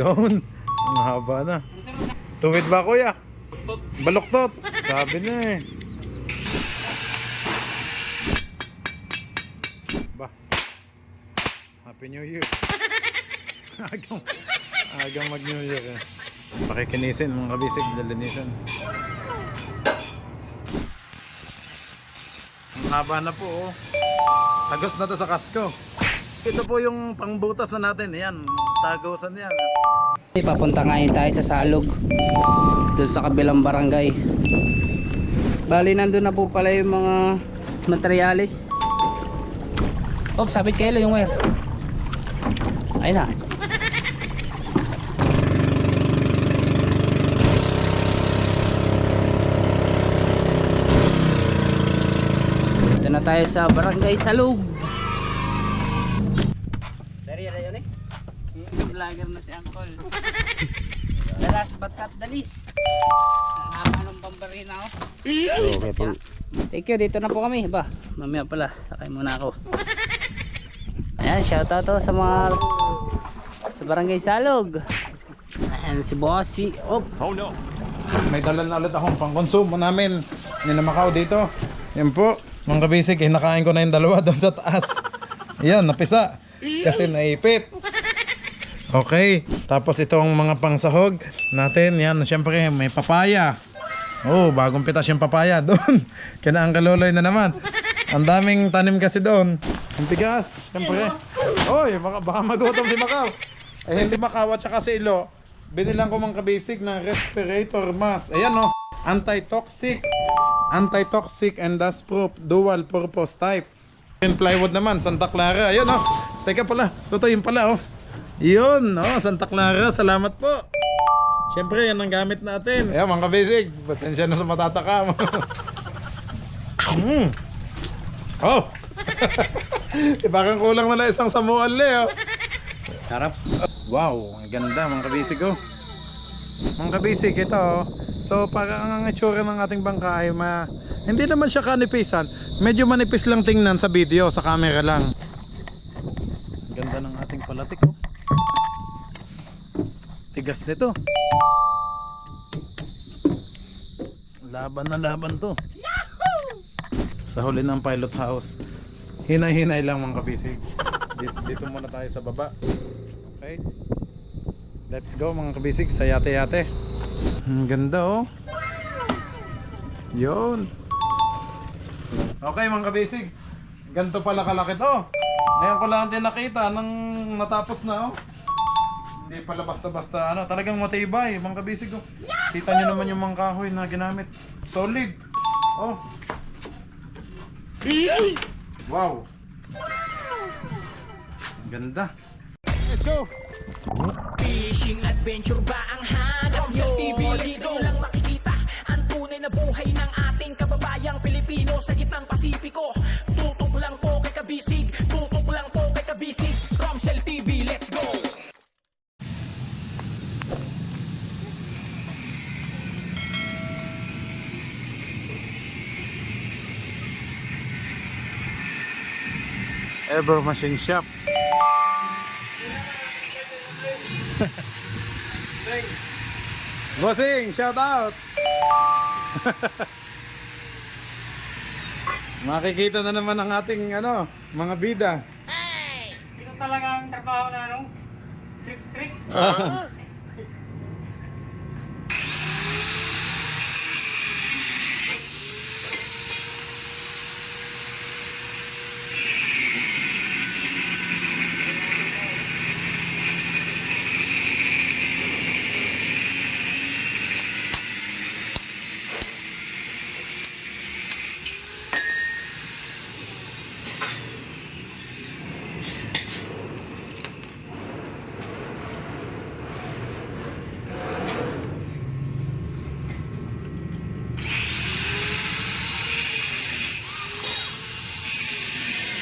Doon. Ang haba na. Tuwid ba kuya? Baluktot. Sabi na eh. Ba. Happy New Year. Agang mag New Year eh. Pakikinisin mga kabisig. Dalinisan. Ang haba na po oh. Tagos na to sa kasko. Ito po yung pangbutas na natin. Ayan. Tagosan yan. Papunta ngayon tayo sa Salog doon sa kabilang barangay. Bali nandun na po pala yung mga materialis. Oh, sabit kayo yung wire. Ayun na. Dito na tayo sa barangay Salog. Vlogger na si Uncle. The last but not the least. Nakaka ng pambarina ako. Okay po. Thank you, dito na po kami. Ba, mamaya pala, sakay muna ako. Ayan, shoutout to sa mga sa barangay Salog. Ayan si Bossy. Oh no. May dala na ulit akong pangkonsumo namin. Yan na Macau dito. Yan po. Mga kabisig, nakain ko na yung dalawa doon sa taas. Yan, napisa. Kasi naipit. Okay, tapos itong mga pangsahog natin, yan, syempre may papaya. Oh, bagong pitas yung papaya doon. Kina ang kaloloy na naman. Ang daming tanim kasi doon. Ang tigas, syempre. Oy, baka magutom si Macau. Eh, si Macau at saka si Ilo, binilang ko mga kabisig ng respirator mask. Ayan oh, anti-toxic and dust proof, dual purpose type. Yung plywood naman, Santa Clara. Ayan oh, teka pala, totoo yun pala oh. Yun, oh, Santa Clara, salamat po. Siyempre, yan ang gamit natin. Ayan, mga kabisig, pasensya na sa matatakam. Oh! Parang kulang na lang isang samuan le, oh. sarap. Wow, ang ganda mga kabisig, oh. Mga kabisig, ito, oh. So, parang ang itsura ng ating bangka ay hindi naman siya kanipisan. Medyo manipis lang tingnan sa video, sa camera lang. Ang ganda ng ating palatik, oh. Tigas nito. Laban na laban to. Sa huli ng pilot house. Hinay-hinay lang mga kabisig. Dito muna tayo sa baba. Okay. Let's go mga kabisig sa yate-yate. Ang ganda oh. Yun. Okay mga kabisig. Ganito pala kalaki to. Ngayon ko lang din nakita nang natapos na oh. Hindi pala basta-basta ano, talagang matibay, mga kabisig oh. Kita nyo naman yung mga kahoy na ginamit. Solid. Oh. Wow. Ganda. Let's go. Fishing adventure ba ang hanap nyo? Dito nyo lang makikita ang tunay na buhay ng ating kababayang Pilipino sa gitnang Pasipiko. Tutok lang po kay kabisig, tutok lang po kay kabisig. Romsel TV, let's go! Ever Machine Shop. Bossing, shout out. Makikita na naman ang ating ano, mga bida. Hey! Ito talagang trabaho na ano? Trick.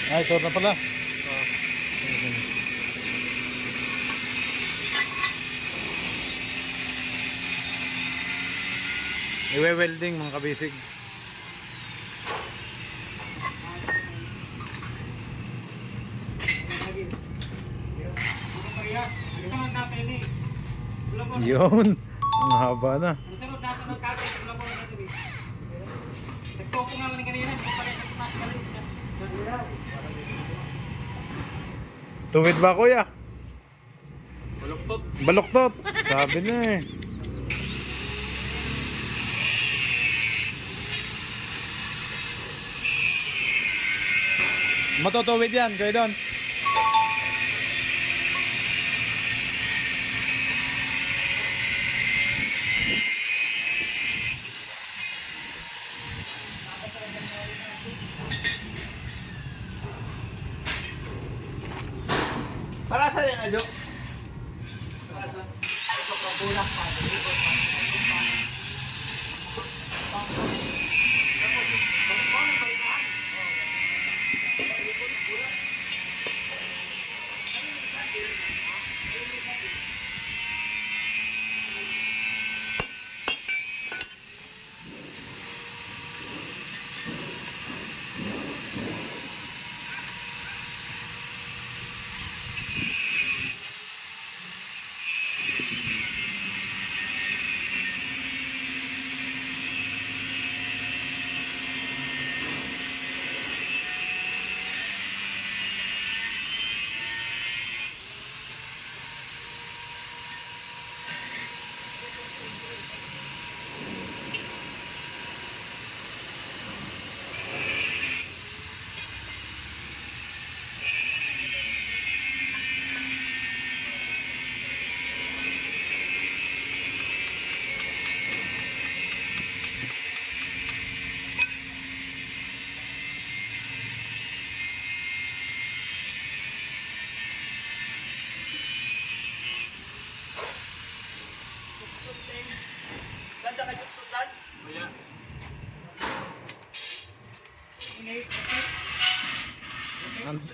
Ay, sort na pala. Iwe-welding mga kabisig. Yun. Ang haba na. Sunod natin ng kate, wala ko na dito. Nagtoko nga man kanina, hindi pa rin mas galing. Tuwid ba kuya? Baluktot. Baluktot. Sabi na eh. Matutuwid yan, kuya Don. Para sa rin, Adjo?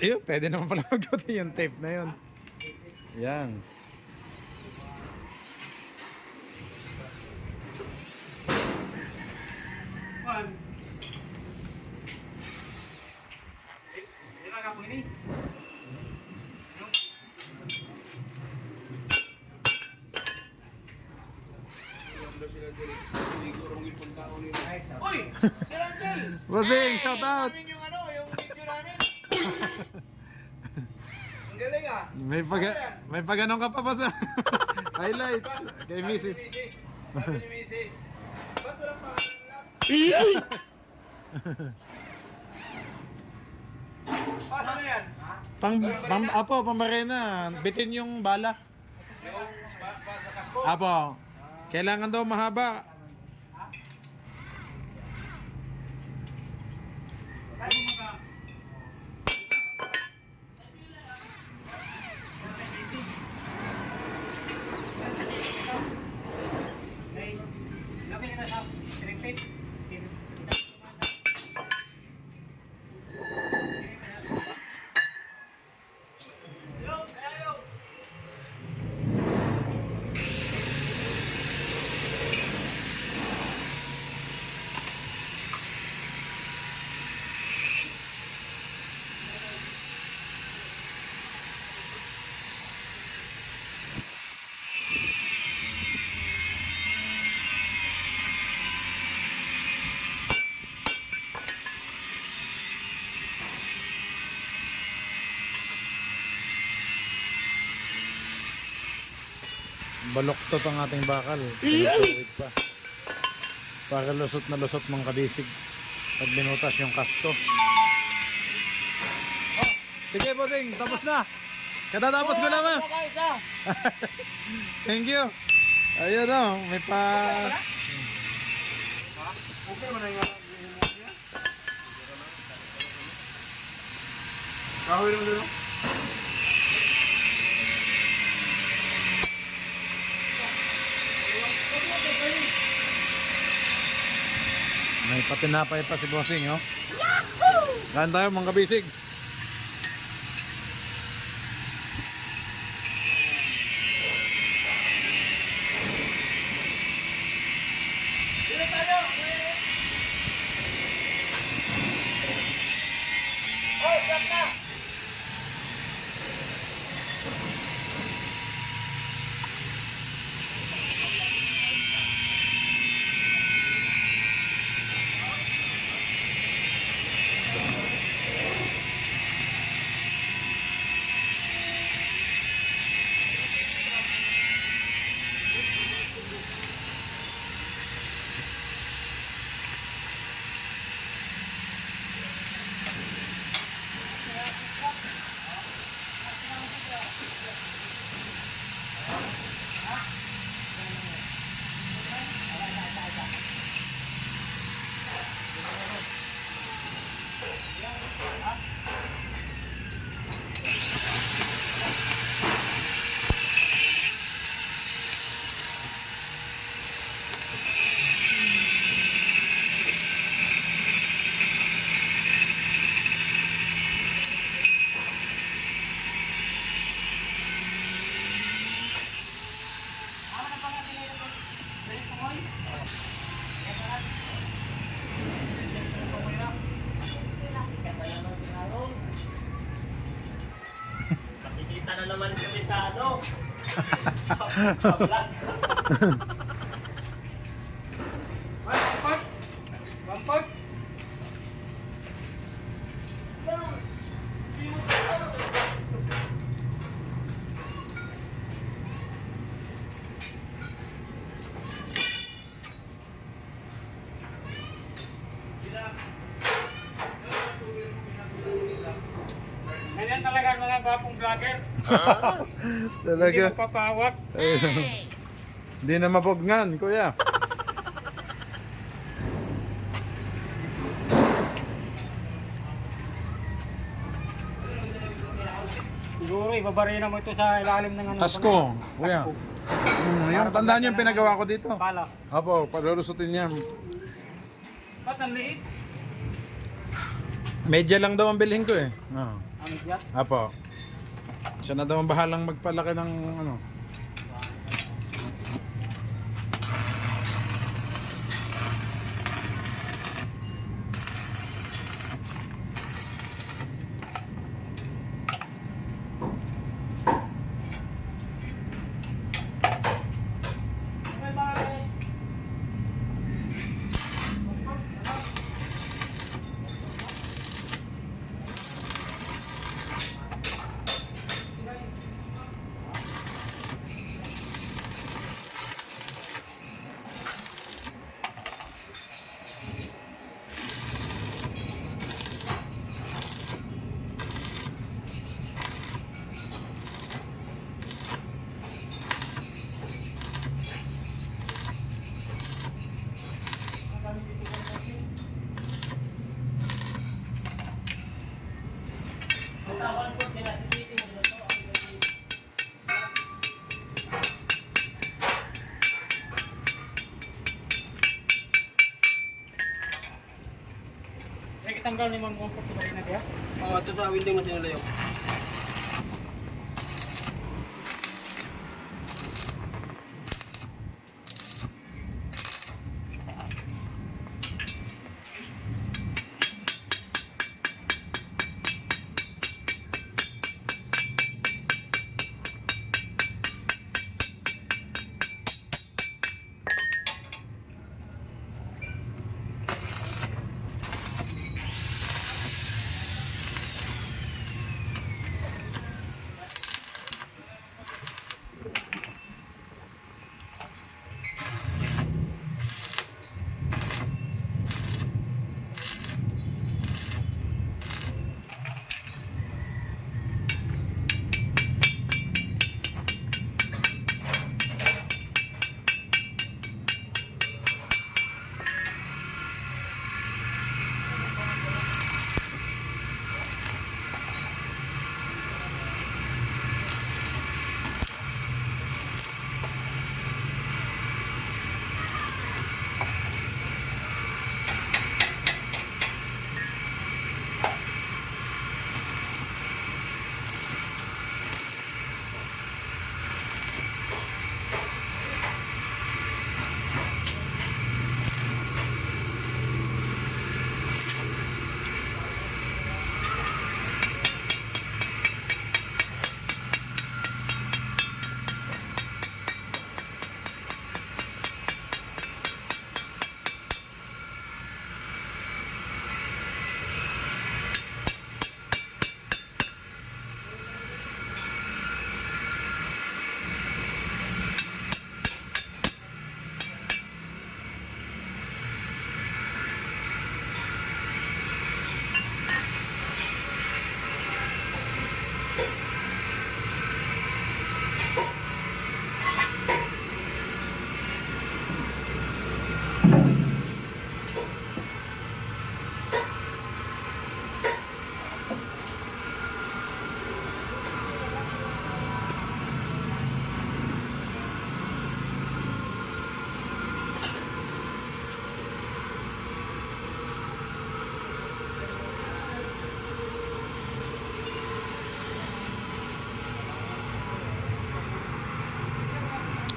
Ayun, pwede naman pala magkuti yung tape na yun. Yan. Uy! Sir Uncle! Bossing, shout out! Namin yung ano, yung video namin. Ang galing ah. May pag-anong ka pa ba sa highlights kay Mrs. Sabi ni Mrs. Ba't walang pangalan lang? Pasa na yan? Pambarena. Bitin yung bala. Yung sa kasko? Apo. Kailangan daw mahaba. Baluktot ang ating bakal. Pinatuwid pa. Para lusot na lusot mga kabisig. Pag binutas yung kasto. Oh, sige bossing, tapos na. Katatapos ko naman. Thank you. Ayun o, may pa... Okay mo na yung kahoy lang doon. May patinapay pa si bossing, oh. Yahoo! Kain tayo mga kabisig. Sino tayo? Oh, stop na! Makikita na naman kami sa ano. Sa vlog. One part. Ganyan talaga ang mga gwapong vlogger. Hindi Talaga. magpapahawak. Hindi na mabugnan, kuya. Siguro ibabarina mo ito sa ilalim ng ano. Tasko, kuya. Yung tandaan niyo yung pinagawa ko dito. Pala. Apo, palulusutin niya. Ba't ang liit? Medya lang daw ang bilhin ko eh. Ano yan? Apo. Siya na daw ang bahalang magpalaki ng ano. May kitanggal ni Ma'am Comfort sa na kaya? Oo, ito sa window mas nila yung.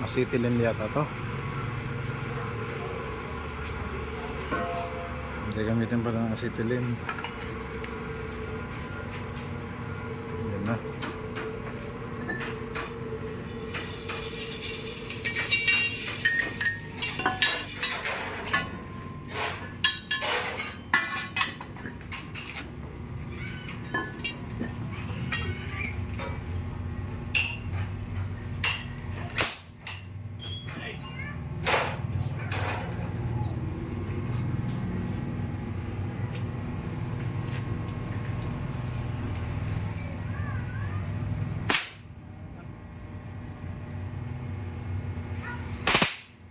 Acetylen yata to. Gagamitin pa ng acetylene. Yan na.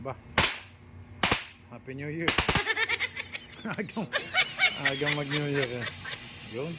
Ba. Happy New Year. agang mag New Year eh. Yun.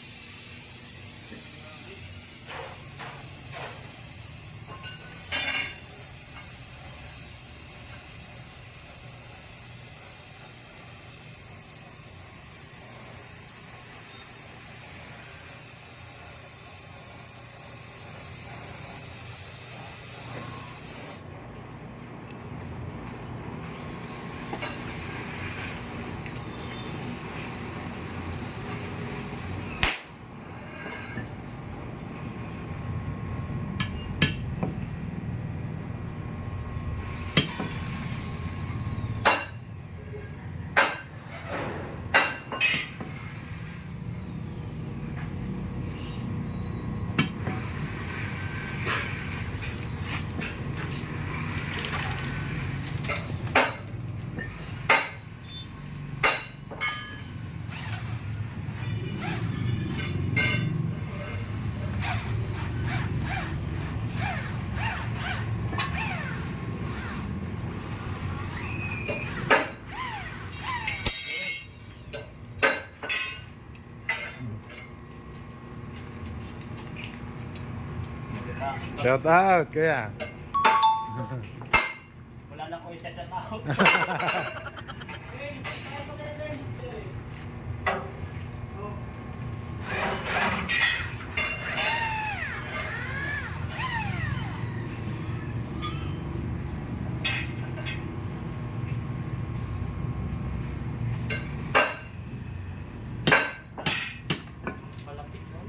Shout out, kuya. Wala na ko isa sa tao. Malapit nun.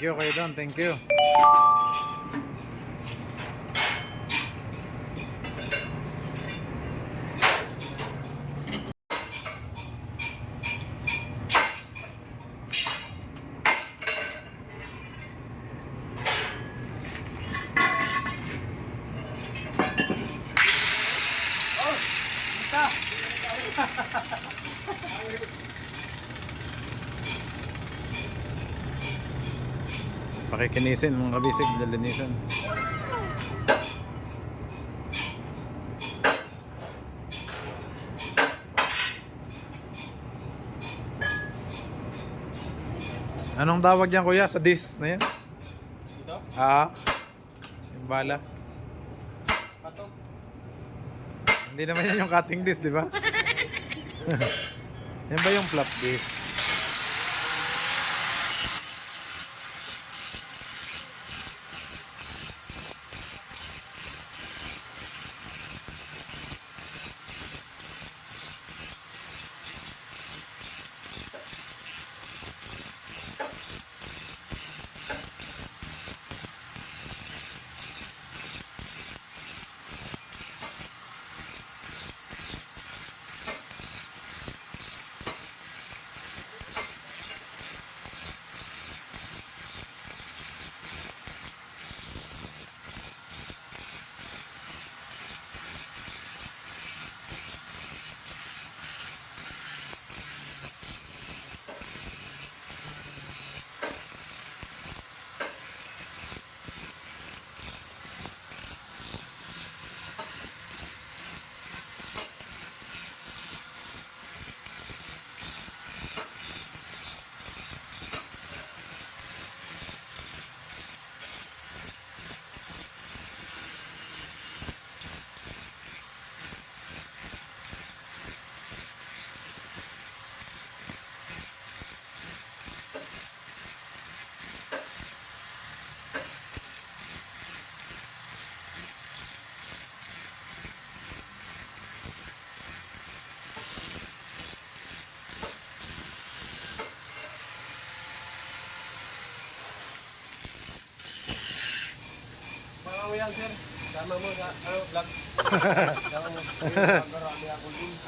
Thank you kayo doon, thank you. Pakikinisin mga kabisig, dalinisan. Anong tawag diyan kuya sa disc na yan? Ito? Yung bala. Pato. Hindi naman yan yung cutting disc, di ba? Yan ba yung flap disc?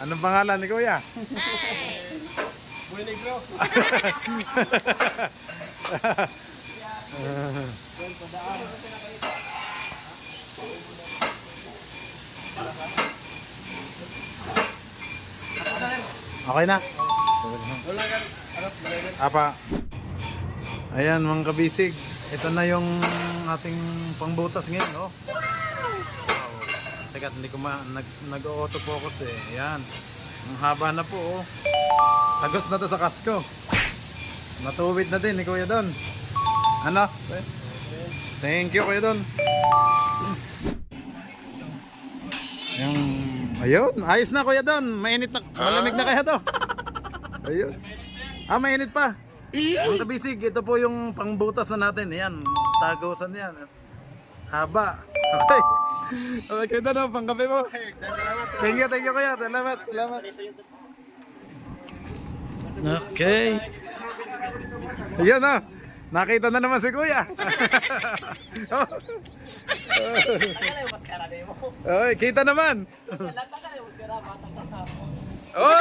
Anong pangalan ni Kuya? Buhay Negro. Okay na? Apa? Ayan mga kabisig. Ito na yung ating pangbutas ngayon, oh. Wow. Teka, hindi ko nag-auto-focus eh. Ayan. Ang haba na po, oh. Tagos na to sa kasko. Matuwid na din ni Kuya Don. Ano? Thank you, Kuya Don. Yung, ayun, ayos na Kuya Don. Mainit na, malamig na kaya to. Ayun. Ah, mainit pa. Ang kabisig, ito po yung pangbutas na natin. Ayan, tagosan yan. Haba. Okay. Okay, Kuya Don, pangkape mo. Thank you Kuya. Salamat. Okay. Ayan na. Nakita na naman si Kuya. Okay, kita naman. Oh.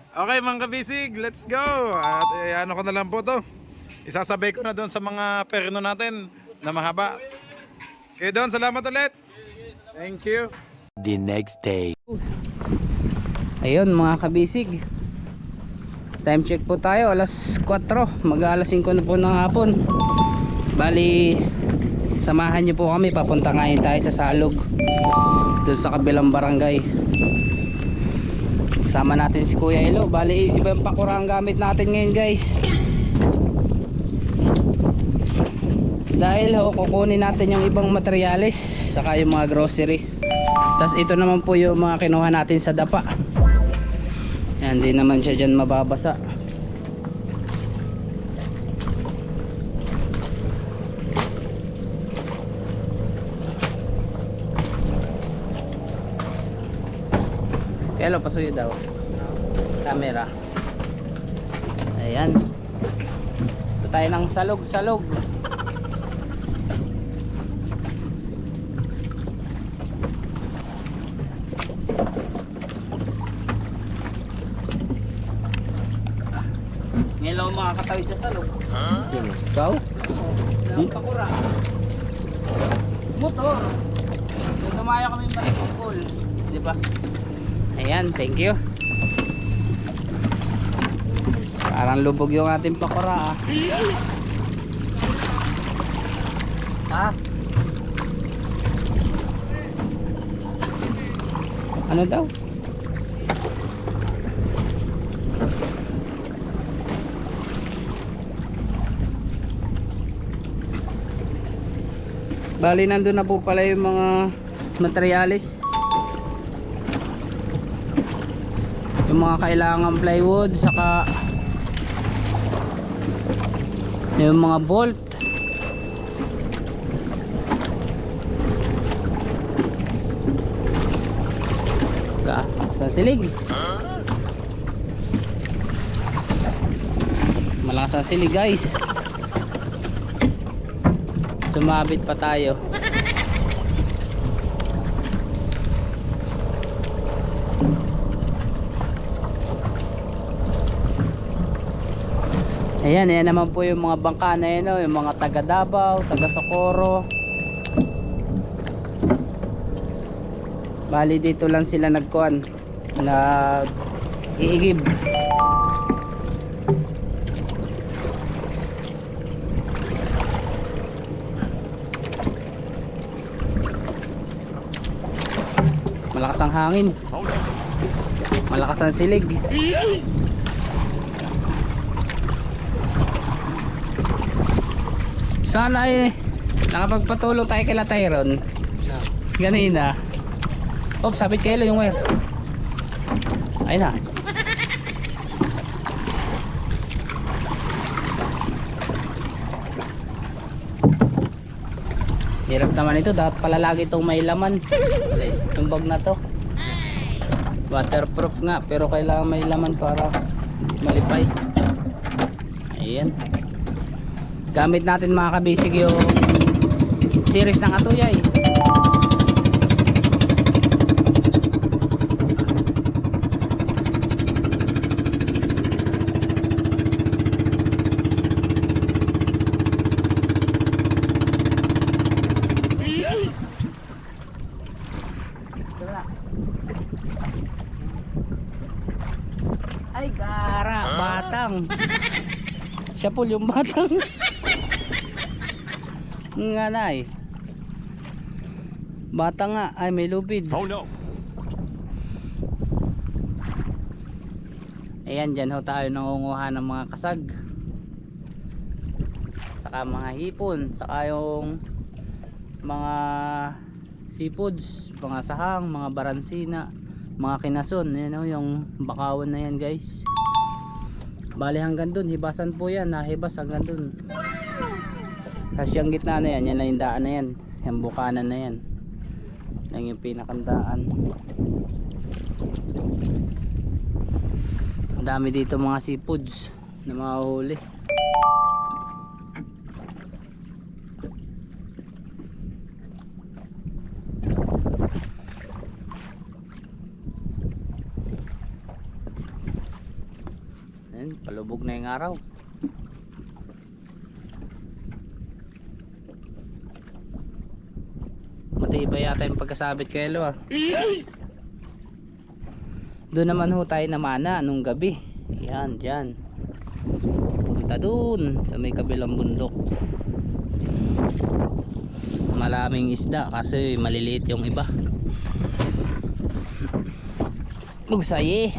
Okay mga kabisig, let's go. At ano ko na lang po to. Isasabay ko na doon sa mga perno natin na mahaba. Okay Don, salamat ulit. Thank you. The next day. Ayun mga kabisig, time check po tayo, alas 4, mag-alas 5 na po ng hapon. Bali, samahan nyo po kami, papunta ngayon tayo sa Salog, doon sa kabilang barangay. Sama natin si Kuya Elo. Bali, ibang pakura ang gamit natin ngayon guys, dahil kukunin natin yung ibang materyales saka yung mga grocery. Tapos ito naman po yung mga kinuha natin sa dapa. Yan, di naman siya dyan mababasa. Hello, pasuyo daw camera. Ayan, ito tayo ng salog. Ngayon lang ako makakatawid sa salog. Ikaw? Ang pakura. Motor. Kung tumaya kami ng basketball, di ba? Ayan, thank you. Parang lubog yung ating pakura, ah. Ah. Ano daw? Bali, nandun na po pala yung mga materyales, yung mga kailangan plywood, saka yung mga bolt. Sa silig, malakas ang silig guys. Sumabit pa tayo. Ayan, ayan naman po yung mga bangka na yun, oh, yung mga taga Davao, taga Socorro. Bali dito lang sila nagkuhan, nag-iigib. Malakas ang hangin, malakas ang silig. Sana ay nakapagpatulog tayo kay Tyron ganina. Oh, sabit kayo yung wire. Ayun na. Hirap naman ito, dapat pala lagi itong may laman. Yung bag na to waterproof nga, pero kailangan may laman para malipay. Ayan, gamit natin mga kabisig yung Series ng atuyay. Ay, gara, batang. Siya po yung batang. Nga na eh. Bata nga, ay may lubid. Oh no. Ayan, dyan ho tayo nangunguha ng mga kasag. Saka mga hipon, saka yung mga seafoods, mga sahang, mga baransina, mga kinason. Ayan ho, yung bakawan na yan guys. Bali hanggang dun, hibasan po yan, nahibas hanggang dun. Kasi yung gitna na yan, yan lang yung daan na yan, yung bukanan na yan. Yan yung pinakandaan. Ang dami dito mga seafoods na mahuhuli. Ayan, palubog na yung araw. Matibay yata yung pagkasabit kay Elo ah. Doon naman ho tayo namana nung gabi. Yan, dyan. Punta doon sa may kabilang bundok. Maraming isda kasi maliliit yung iba. Magsaye.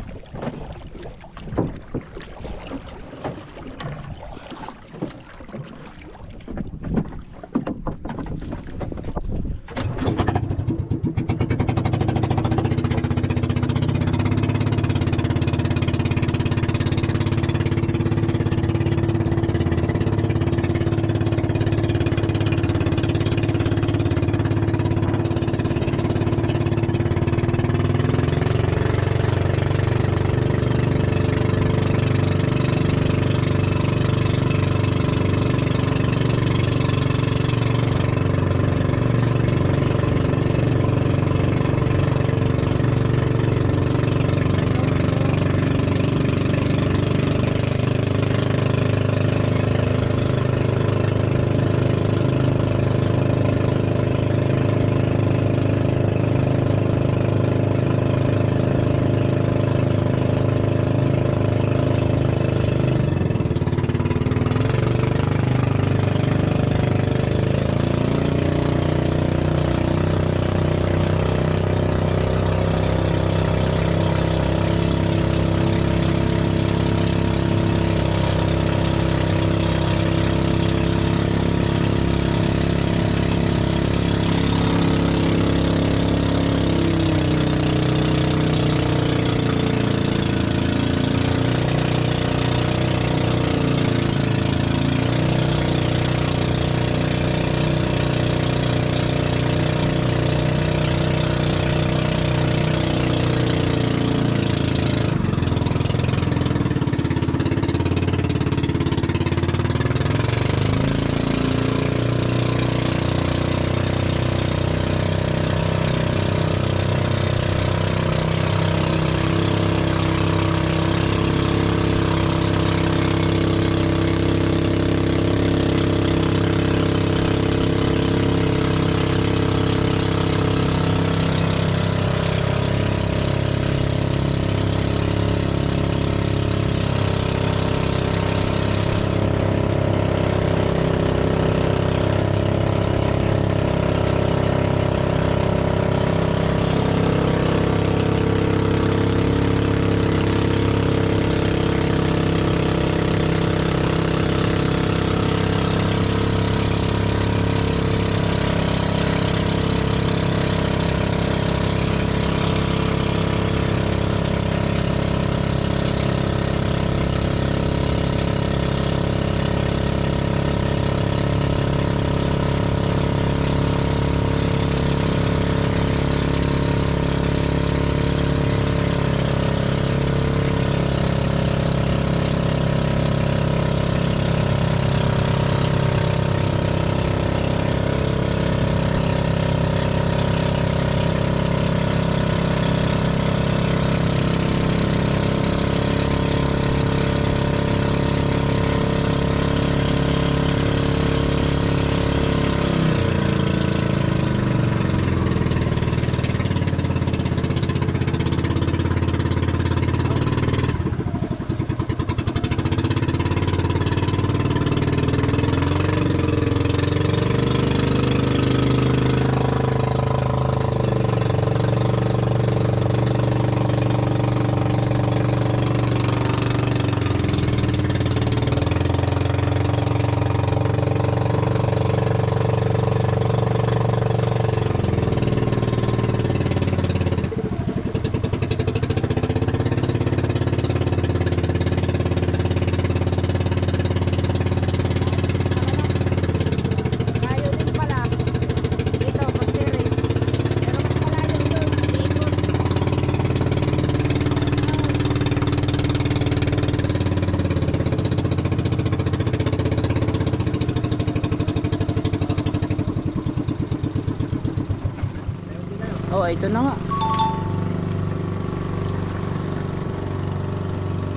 Oh, ito na nga.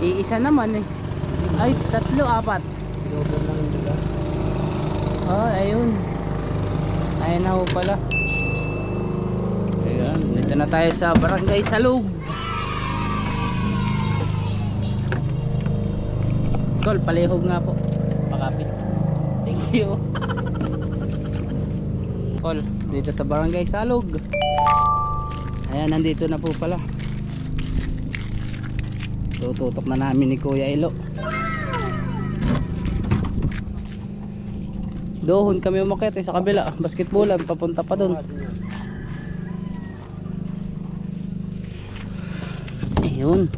Iisa naman eh. Ay, 3, 4. Oh, ayun. Ayun na ho pala. Ayun, dito na tayo sa Barangay Salug. Tol, palihog nga po. Pakapit. Thank you. Tol, dito sa Barangay Salug. Ayan, nandito na po pala. Tututok na namin ni Kuya Ilo. Doon kami umakyat sa kabila, basketballan, papunta pa doon. Ayun.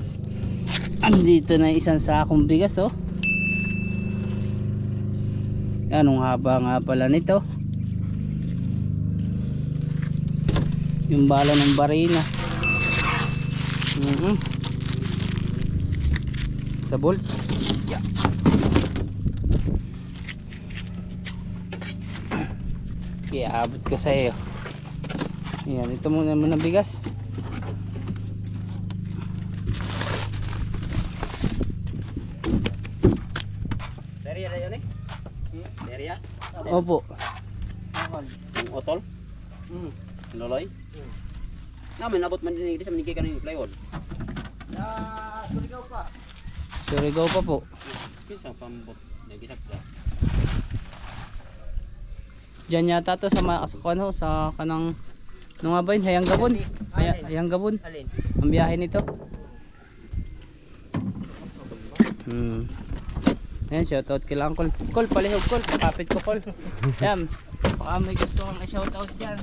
Andito na isang sakong bigas, oh. Anong haba nga pala nito? Yung bala ng barina. Sa bolt. Yeah. Kaya abot ko sa iyo. Ayan, ito muna bigas. Area na yun eh? Area? Opo. Yung otol? Loloy? Namin, nabot man din sa manigay ka ng plywood. Surigao pa po. Kinsa pambot? Nagisap ka. Diyan yata to sa ano, sa kanang ano nga ba yun? Hayang Gabon. Hayang Gabon. Alin? Ang biyahe nito. Ayan, shoutout kila Uncle. Col, palihog Col. Pakapit ko Col. Ayan. Baka may gusto kong i-shoutout dyan.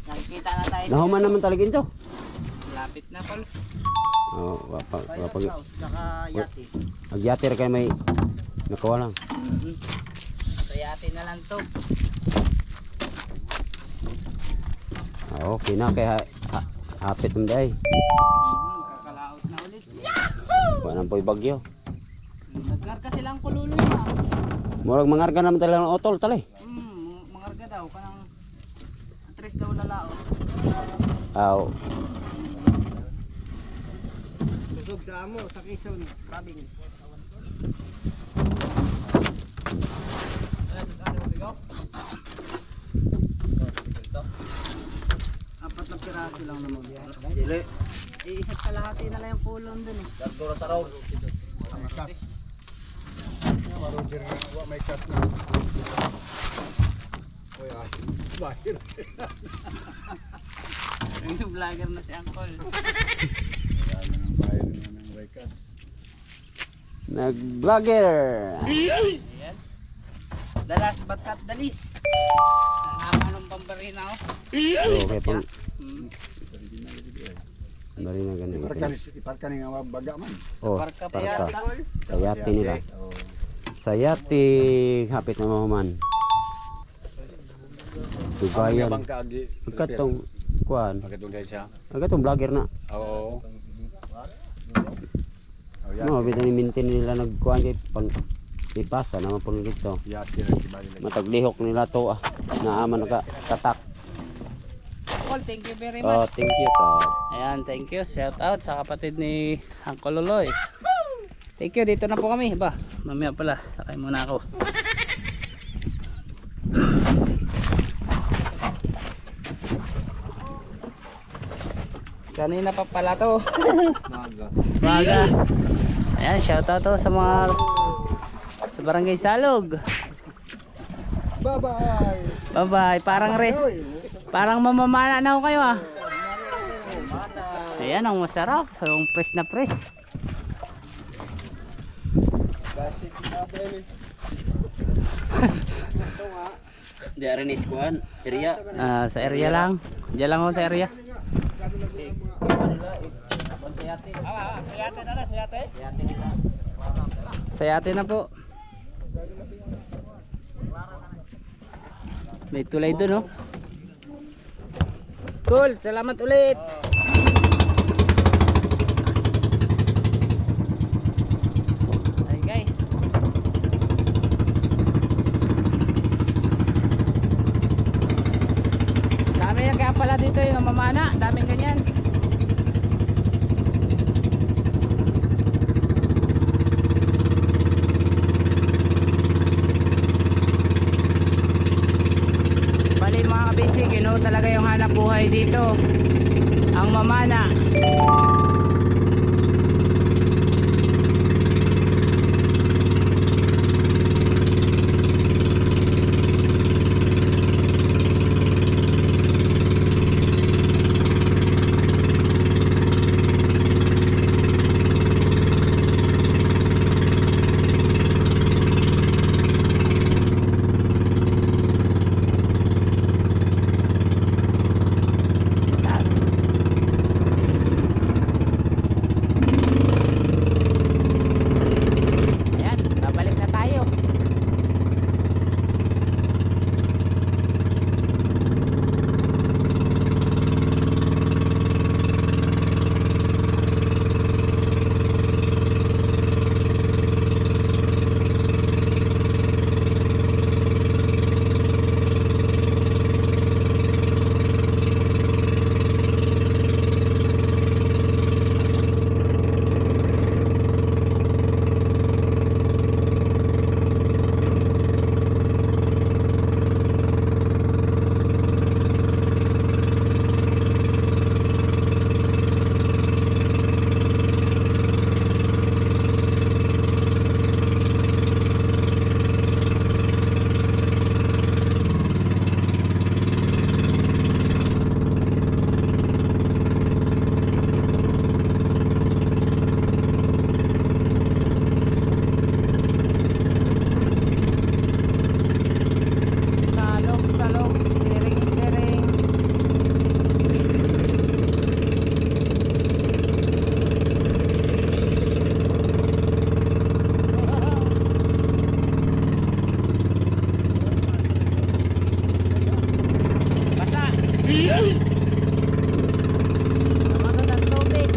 Nakikita na tayo. Nahuman naman talaga ito. Lapit na Col. Oo, wapag. Saka yati. Agyati rin kayo may nakuha lang. Sa yati na lang to. Okay na, kaya hapit mo day. Kakalaot na ulit. Wala nang po'y bagyo. Nagkarga silang kululoy na. Murag mangarga naman talaga ng otol talay. Mangarga daw. Kanang 3 daw lalao. Aw. Tusog sa amo, sa Quezon, province. Apat na piraso lang naman yan. Dili. Isa't kalahati na lang yung pulong dun eh. Dardura taraw. Roger nga, may chat na. Uy, ay. Bakit? Yung vlogger na si Uncle. Nag-vlogger. Ayan. The last but not the least. Ang ng pambarina oh. Okay pang. Bari na ganun. Iparka ni nga baga man. Oh, Parka pa parka. yata. Sayati nila. Sayati hapit na mahuman. Dubayan. Bangka agi. Agkatong kuan. Agkatong siya. Agkatong vlogger na. Oo. Oh, yan. No, bitan ni maintain nila nagkuan kay pang ipasa naman po dito. Yati rin si Bali. Mataglihok nila to ah. Naaman naka tatak. Uncle, thank you very Oh, much. thank you ta. Ayan, thank you. Shout out sa kapatid ni Uncle Loloy. Thank you, dito na po kami. Ba, mamaya pala, sakay muna ako. Kanina pa pala to. Maga. Ayan, shout out to sa mga sa Barangay Salug. Bye-bye. Bye-bye. Parang mamamana na ako kayo ah. Ayan, ang masarap. Yung press na press. Di arin is kuan area. Sa area lang. Diyan lang ako sa area. Sayate na po. May tulay dun oh. Cool, salamat ulit. Ay guys. Kaya pala dito yung mamana, daming ganyan. Bali mga kabisig, yun know, talaga yung hanap buhay dito, ang mamana. Ayan, babalik na tayo. Salok, siring-siring. Basta. Namanod ang tubig.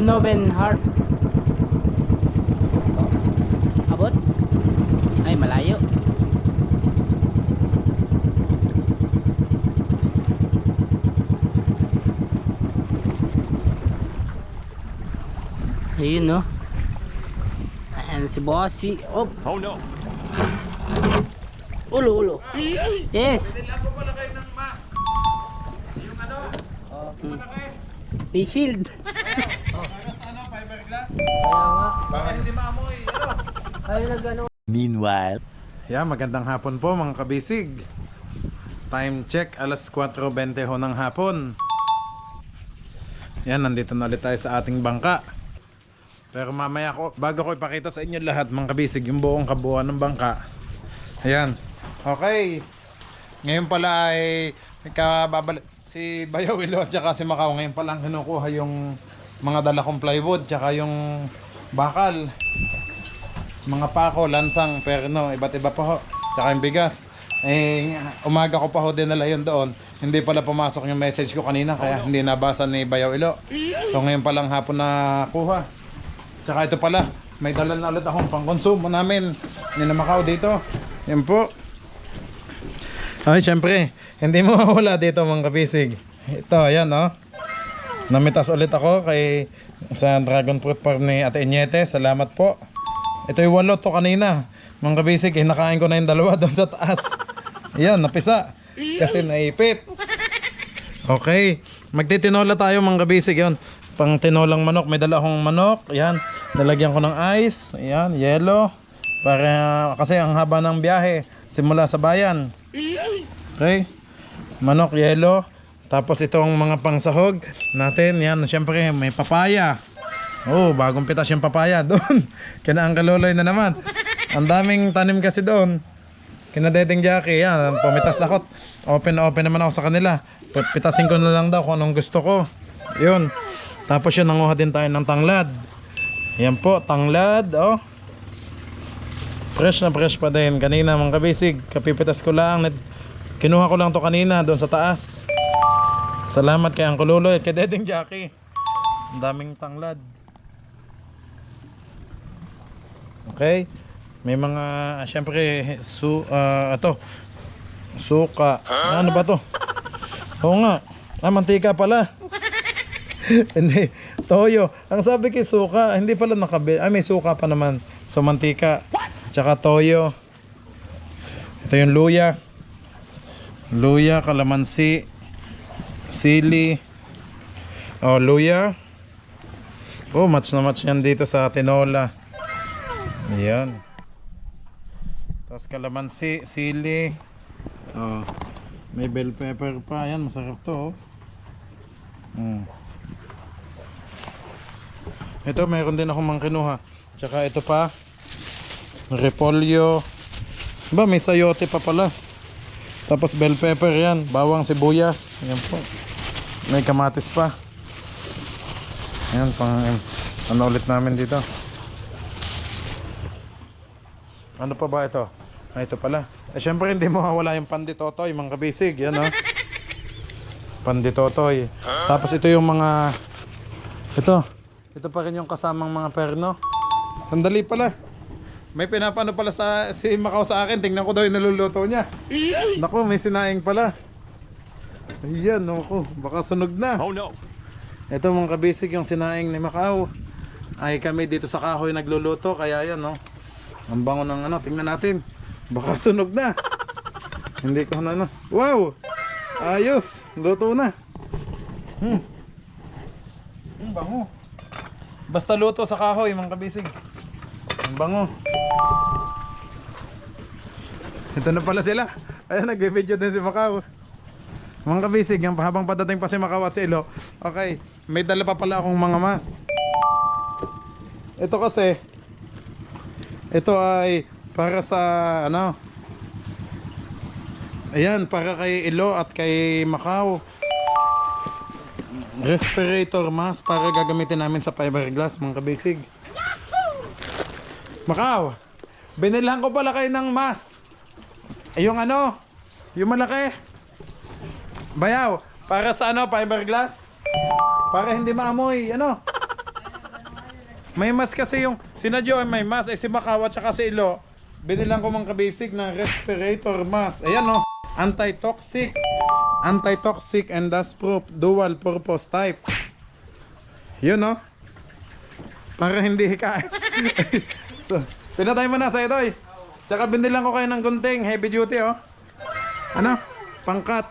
Noven Heart. Abot? Ay, malayo. Ayun, no? Ayan si Bossy. Oh no. Ulo. Yes. Kailan po pala kayo ng mask? Yung ano? Malaki. Face shield. Para sa ano, fiberglass? Kaya nga. Baka hindi maamoy. Ano? Ay, nagano. Meanwhile, Yeah, magandang hapon po mga kabisig. Time check, alas 4:20 ho ng hapon. Yan, nandito na ulit tayo sa ating bangka. Pero mamaya ko, bago ko ipakita sa inyo lahat mga kabisig, yung buong kabuuan ng bangka. Ayan. Okay. Ngayon pala ay kababalik si Bayaw Ilo at saka si Macau. Ngayon pala ang kinukuha yung mga dala kong plywood tsaka yung bakal. Mga pako, lansang, perno, iba't iba pa ho. Tsaka yung bigas. Eh, umaga ko pa ho dinala yun doon. Hindi pala pumasok yung message ko kanina kaya hindi nabasa ni Bayaw Ilo. So ngayon palang hapon na kuha. Tsaka ito pala, may dala na ulit akong pang-consumo namin. Ni na Macau dito. Yan po. Ay, syempre, hindi mo mawala dito mga kabisig. Ito, ayan oh. Namitas ulit ako kay sa Dragon Fruit Farm ni Ate Iñete. Salamat po. Ito yung 8 to kanina. Mga kabisig, nakain ko na yung 2 doon sa taas. Ayan, napisa. Kasi naipit. Okay. Magtitinola tayo mga kabisig yun. Pang tinolang manok. May dala akong manok. Ayan. Nalagyan ko ng ice. Ayan, yellow. Para, kasi ang haba ng biyahe. Simula sa bayan. Okay. Manok, yellow. Tapos itong mga pangsahog natin. Yan, syempre may papaya. Oh, bagong pitas yung papaya doon. Kinaang kaloloy na naman. Ang daming tanim kasi doon. Kina Dedeng Jackie, yan, pumitas ako. Open na open naman ako sa kanila. Pitasin ko na lang daw kung anong gusto ko. Yun. Tapos yun, nanguha din tayo ng tanglad. Yan po, tanglad, oh. Fresh na fresh pa din. Kanina mga kabisig, kapipitas ko lang. Kinuha ko lang to kanina doon sa taas. Salamat kay Uncle Luloy at kay Dedeng Jackie. Ang daming tanglad. Okay. May mga syempre ito. Suka. Ano ba to? Oo nga. Mantika pala. Hindi. Toyo. Ang sabi kay suka, hindi pala nakabil. May suka pa naman. So mantika. Tsaka toyo. Ito yung luya. Luya, kalamansi, sili. Oh, luya. Oh, match na match yan dito sa tinola. Ayan. Tapos kalamansi, sili. Oh, may bell pepper pa. Ayan, masarap to. Oh. Ito, mayroon din akong mangkinuha. Tsaka ito pa. Repolyo. Ba, may sayote pa pala. Tapos bell pepper yan. Bawang sibuyas. Ayan po. May kamatis pa. Ayan, ano ulit namin dito. Ano pa ba ito? Ito pala. Syempre hindi mawawala yung panditotoy, mga kabisig. Yan, oh. Panditotoy. Tapos ito yung mga... Ito pa rin yung kasamang mga perno. Sandali pala. May pinapano pala si Macau sa akin. Tingnan ko daw yung naluluto niya. Naku, may sinaing pala. Ayan, naku. Baka sunog na. oh no. Ito mga kabisig yung sinaing ni Macau. Ay kami dito sa kahoy nagluluto. Kaya yan, no. Ang bango ng ano, tingnan natin. Baka sunog na. Hindi ko na ano. Wow! Ayos! Luto na. Bango. Basta luto sa kahoy, mga kabisig. Ang bango. Ito na pala sila. Ayan, nag-video din si Macau. Mga kabisig, habang padating pa si Macau at si Ilo. Okay, may dala pa pala akong mga mas. Ito kasi, ito ay para sa ano. Ayan, para kay Ilo at kay Macau. Respirator mask para gagamitin namin sa fiberglass, mga kabisig. Macau, binilhan ko pala kayo ng mask. Yung ano, yung malaki. Bayaw, para sa ano, fiberglass. Para hindi maamoy, ano. May mas kasi yung, sina Joe may mas, si Macau at saka si Ilo, binilang ko mga kabisig na respirator mask. Ayan o, anti-toxic and dust proof, dual purpose type. Yun o. Para hindi hikain. Pinatay mo na sa ito. Tsaka binilang ko kayo ng gunting, heavy duty o. Ano? Pangkat.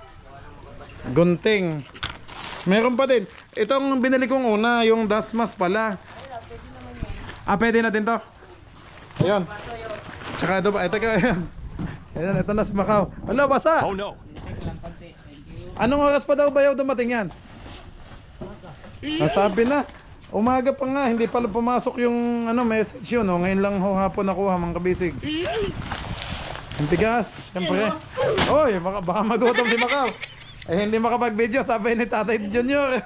Gunting. Meron pa din. Itong binili kong una, yung dust mask pala. Pwede na din to. Ayun. Tsaka ito pa, ito ka. Ayan, ito na si Macau. Wala, basa. Oh no. Anong oras pa daw bayaw dumating yan? Nasabi na. Umaga pa nga, hindi pala pumasok yung message yun. Ngayon lang ho hapon nakuha mga kabisig. Ang tigas, siyempre. Oy, baka magutom si Macau. Hindi makapag-video, sabi ni Tatay Junior.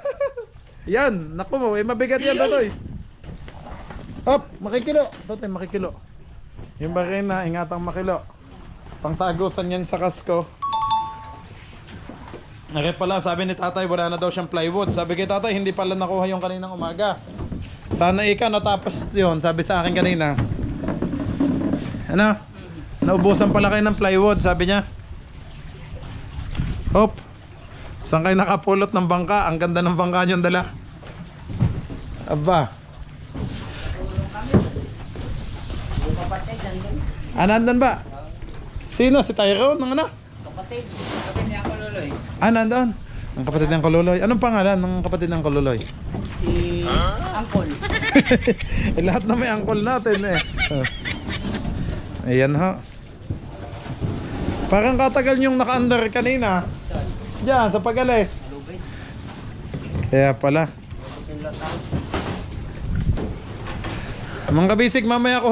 Yan, naku mo, mabigat yan, Totoy. Hop, makikilo. Totoy, makikilo. Yung barena, ingatang makilo. Pangtagusan yan sa kasko. Nakit pala, sabi ni Tatay, wala na daw siyang plywood. Sabi kay Tatay, hindi pala nakuha yung kaninang umaga. Sana ika natapos yun, sabi sa akin kanina. Ano? Naubusan pala kayo ng plywood, sabi niya. Hop. Saan kayo nakapulot ng bangka? Ang ganda ng bangka niyong dala. Aba. Nandun ba? Sino? Si Tyrone? Ng ano? Kapatid niya ako Loloy. Nandun? Ang kapatid ng Kululoy. Anong pangalan ng kapatid ng Kululoy? Si Angkol. Lahat na may angkol natin eh. Ayan ho. Parang katagal yung naka-under kanina. Diyan, sa Pagales. Kaya pala. Mga kabisig, mamaya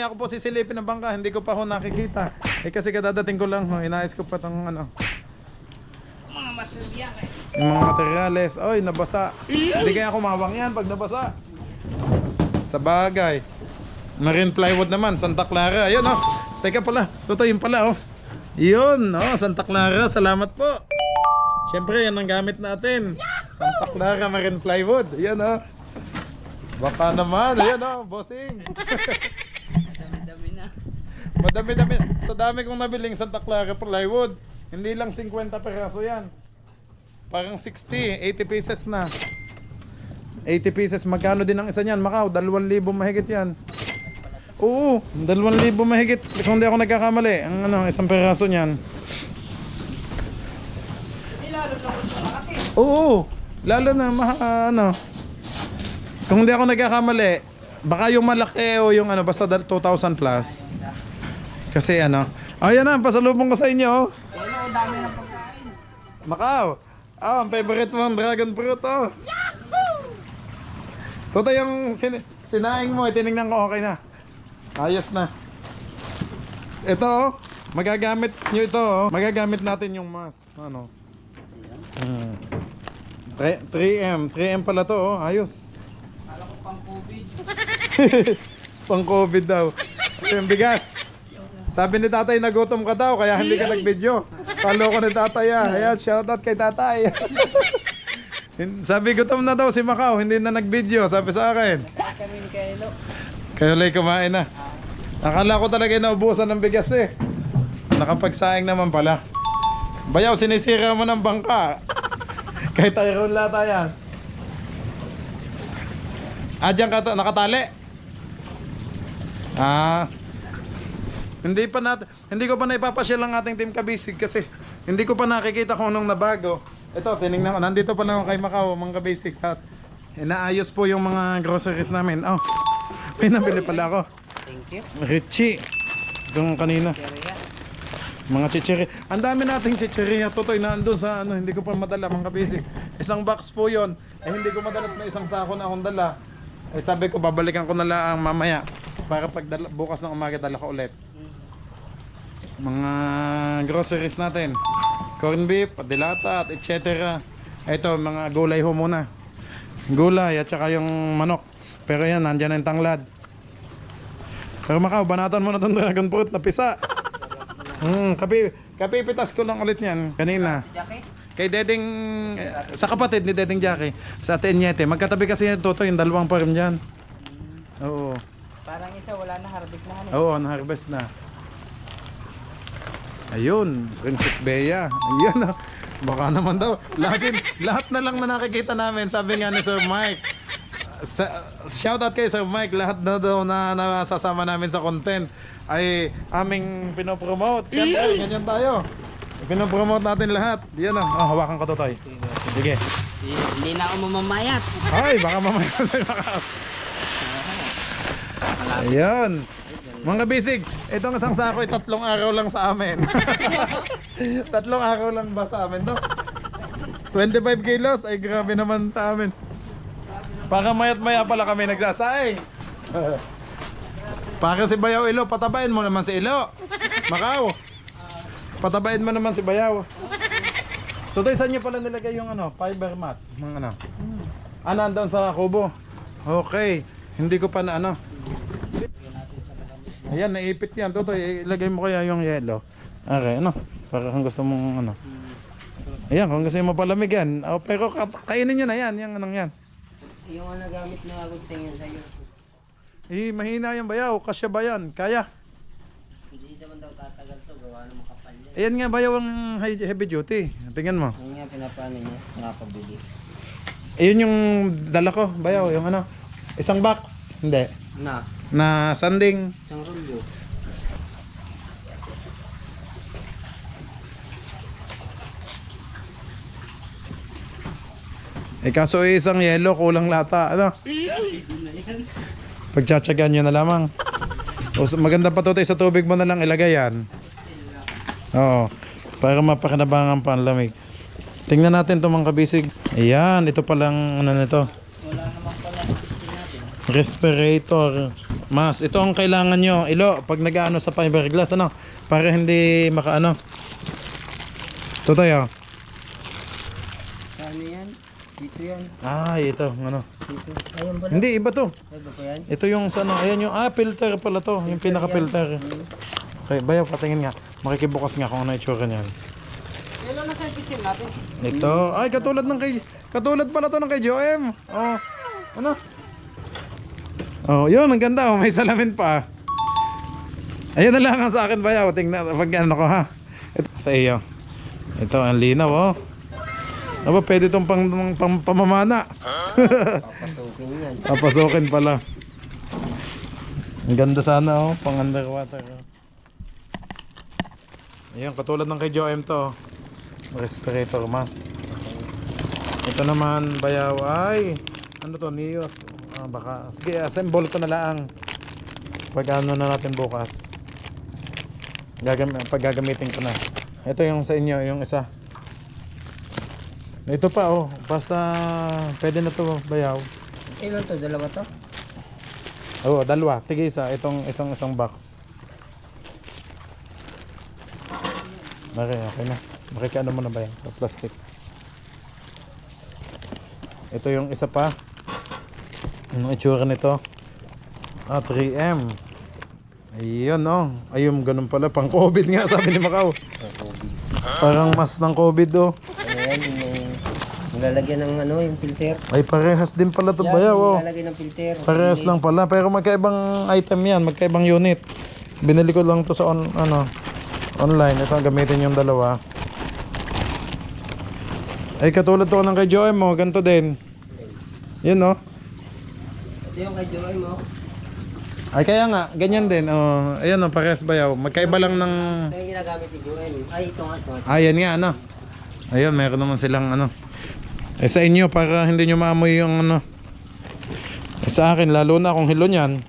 ko po sisilipin ng bangka. Hindi ko pa ho nakikita. Kasi kadadating ko lang ho. Inayos ko pa tong Mga materyales. yung mga materyales. Oy, nabasa. Hindi kaya kumawang yan pag nabasa. Sa bagay. Marine plywood naman, Santa Clara. Ayun oh. Teka pala, totoo yun pala oh. Yun oh, Santa Clara. Salamat po. Siyempre, yan ang gamit natin. Santa Clara Marine plywood. Ayun oh. Baka naman. Ayun oh, bossing. Dami-dami na. Madami-dami. Sa dami kong nabiling Santa Clara plywood. Hindi lang 50 peraso yan. Parang 60, 80 pieces na. 80 pieces, magkano din ang isa niyan? Macau, 2,000 mahigit yan. Oo, 2,000 mahigit. Kung hindi ako nagkakamali, ang isang peraso niyan. Oo, lalo na kung hindi ako nagkakamali, baka yung malaki o yung basta 2,000 plus. Kasi ayan na, pasalubong ko sa inyo. Pero dami na pagkain. Macau, ang favorite mong dragon fruit oh. Toto yung sinaing mo, tinignan ko okay na. Ayos na. Ito oh, magagamit nyo ito oh. Magagamit natin yung mask. 3M pala to oh, ayos. Kala ko pang COVID. Pang COVID daw. Yung bigas. Sabi ni Tatay nagutom ka daw kaya hindi ka nag-video. Talo ko ni Tatay ah. Ayan, shoutout kay Tatay. Sabi gutom na daw si Macau, hindi na nag-video, sabi sa akin. Kami ni Kailo. Kayo lay kumain na. Akala ko talaga naubusan ng bigas eh. Nakapagsaing naman pala. Bayaw, sinisira mo ng bangka. Kay Tyrone lata yan. Diyan ka nakatali. Hindi ko pa naipapasyal ang ating team kabisig kasi hindi ko pa nakikita kung anong nabago. Ito, tinignan ko. Nandito pa lang kay Macau, mga kabisig. At inaayos po yung mga groceries namin. Oh, may nabili pala ako. Thank you. Richie. Itong kanina. Mga chichiri. Ang dami nating chichiri. Totoy na andun sa hindi ko pa madala mga kabisig. Isang box po yon. Hindi ko madala na isang sako na akong dala. Sabi ko babalikan ko na lang mamaya. Para pag bukas ng umaga dala ko ulit. Mga groceries natin. Corn beef, dilata, at etc. Ito, mga gulay ho muna. Gulay at saka yung manok. Pero yan, nandyan na yung tanglad. Pero Macau, banatan mo na itong dragon fruit na pisa. Kapipitas ko lang ulit yan kanina. Jackie? Kay Dedeng, sa kapatid ni Dedeng Jackie, sa Ate Enyete. Magkatabi kasi yan, Toto, yung dalawang farm dyan. Oo. Parang isa wala na, harvest na. Oo, na-harvest na. Ayun, Princess Bea. Ayun, oh. Baka naman daw. Lahat na lang na nakikita namin. Sabi nga ni Sir Mike. Shoutout kay Sir Mike. Lahat na daw na nasasama namin sa content ay aming pinopromote. Siyempre, ganyan tayo. Pinopromote natin lahat. Yan o. Oh, hawakan ko to, Toy. Sige. Hindi na ako mamamayat. Ay, baka mamaya Ayun. Mga bisig, itong isang sako ay 3 araw lang sa amin. 3 araw lang ba sa amin to? 25 kilos, ay grabe naman sa amin. Para mayat maya pala kami nagsasaing. Para si Bayaw Ilo, patabain mo naman si Ilo. Macau. Patabain mo naman si Bayaw. Tutoy, saan nyo pala nilagay yung ano, fiber mat? Mga ano? Nandun sa kubo. Okay, hindi ko pa na ano. Ayan, naipit yan. Tutoy, ilagay mo kaya yung yellow. Okay, ano? Para kung gusto mong ano. Ayan, kung gusto mo palamig yan. Oh, pero kainin nyo na yan, yung anong yan. Yung ano gamit na ako tingin sa'yo. Mahina yung Bayaw, kasya ba yan? Kaya? Hindi naman daw tatagal to, gawa ng makapal yan. Ayan nga Bayaw ang heavy duty. Tingnan mo. Yung nga pinapano niya, nakapabili. Ayun yung dala ko, Bayaw, yung ano. Isang box. Hindi. Na sanding. Isang rolyo. Kaso isang yelo, kulang lata. Ano? Pagtsatsagan nyo na lamang. Maganda pa to sa tubig mo na lang ilagay yan. Oo. Para mapakinabangan pa ang lamig. Tingnan natin ito mga kabisig. Ayan, ito palang ano nito. Wala naman pala natin. Respirator. Mas, ito ang kailangan nyo. Ilo, pag nag-ano sa fiberglass, ano? Para hindi makaano. Ito tayo. Ano yan? Dito yan. Ito, ano. Dito. Ayun ba? Hindi, iba to. Ay, ba pa yan? Ito yung sa ano, ayan yung, filter pala to. Yung pinaka-filter. Okay, Bayaw, patingin nga. Makikibukas nga kung ano itsura niyan. Kailan na sa kitchen natin? Ito, ay katulad pala to ng kay Joem. Oh, ano? Oh, yun, ang ganda. Oh, may salamin pa. Ayun na lang ang sa akin, Bayaw. Tingnan, pag ano ko ha. Ito, sa iyo. Ito, ang linaw, oh. Aba, pwede itong pamamana. Papasukin yan. Papasukin pala. Ang ganda sana, oh. Pang underwater, oh. Ayun, katulad ng kay Joem to. Respirator mask. Ito naman, Bayaw, ay ano to, Nios. Baka, sige, assemble ko na lang pag ano na natin bukas. Pag gagamitin ko na. Ito yung sa inyo, yung isa. Ito pa, oh. Basta pwede na to, Bayaw. Ilan to? Dalawa to? Oo, dalawa. Tige isa. Itong isang box. Okay na. Makikiano mo na ba yan? Sa plastic. Ito yung isa pa. Anong itsura nito? 3M. Ayun, oh. Ayun, ganun pala. Pang COVID nga, sabi ni Macau. Parang mas ng COVID, oh. Ayan, yung nilalagyan ng ano, yung filter. Ay, parehas din pala to, Bayaw, oh. Nilalagyan ng filter. Parehas lang pala. Pero magkaibang item yan. Magkaibang unit. Binili ko lang to sa online. Ito, gamitin yung dalawa. Ay, katulad to ng kay Joem mo. Ganito din. Yun, oh. Ito yung kay Joy mo. Ay, kaya nga. Ganyan din. Oh, ayan, oh. Parehas Bayaw. Magkaiba lang ng... Ito yung ginagamit ni Joy. Ay, ito nga. Ayan nga, ano. Ayun, meron naman silang ano. Sa inyo, para hindi nyo maamoy yung ano. Sa akin, lalo na kung hilo niyan.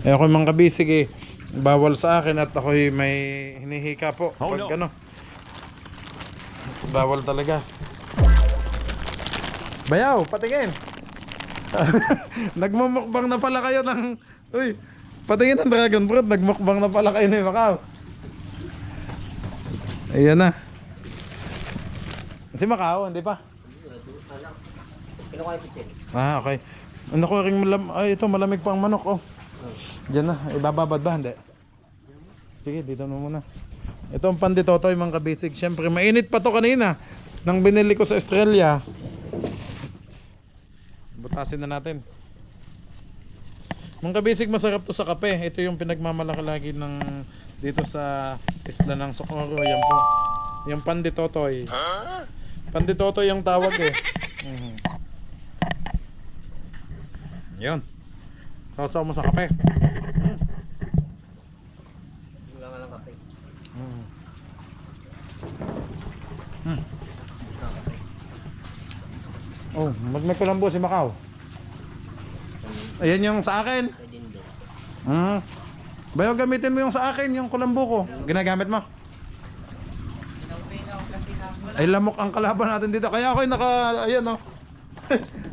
Ako yung mga kabisig eh. Bawal sa akin at ako'y may hinihika po. Pag ano. Bawal talaga. Bayaw, patingin. Nagmumukbang na pala kayo ng... Uy, patingin ng dragon fruit. Nagmukbang na pala kayo ni Macau. Ayan na. Si Macau, hindi pa? Kinuha yung filter. Okay. Ano ko ring ay ito malamig pa ang manok, oh. Diyan na, ibababad ba? Hindi. Sige, dito na muna. Ito ang panditotoy mga kabisig. Siyempre, mainit pa to kanina. Nang binili ko sa Australia. Butasin na natin. Mga kabisig, masarap to sa kape. Ito yung pinagmamalaki lagi ng dito sa isla ng Socorro. Yan po. Yung panditotoy. Panditotoy yung tawag eh. Mhm. Yun. Sausaw mo sa kape. Oh, magmay kulambo si Macau. Ayan yung sa akin. Bayo, gamitin mo yung sa akin, yung kulambo ko. Ginagamit mo? Ay, lamok ang kalaban natin dito. Kaya ako'y ayan oh.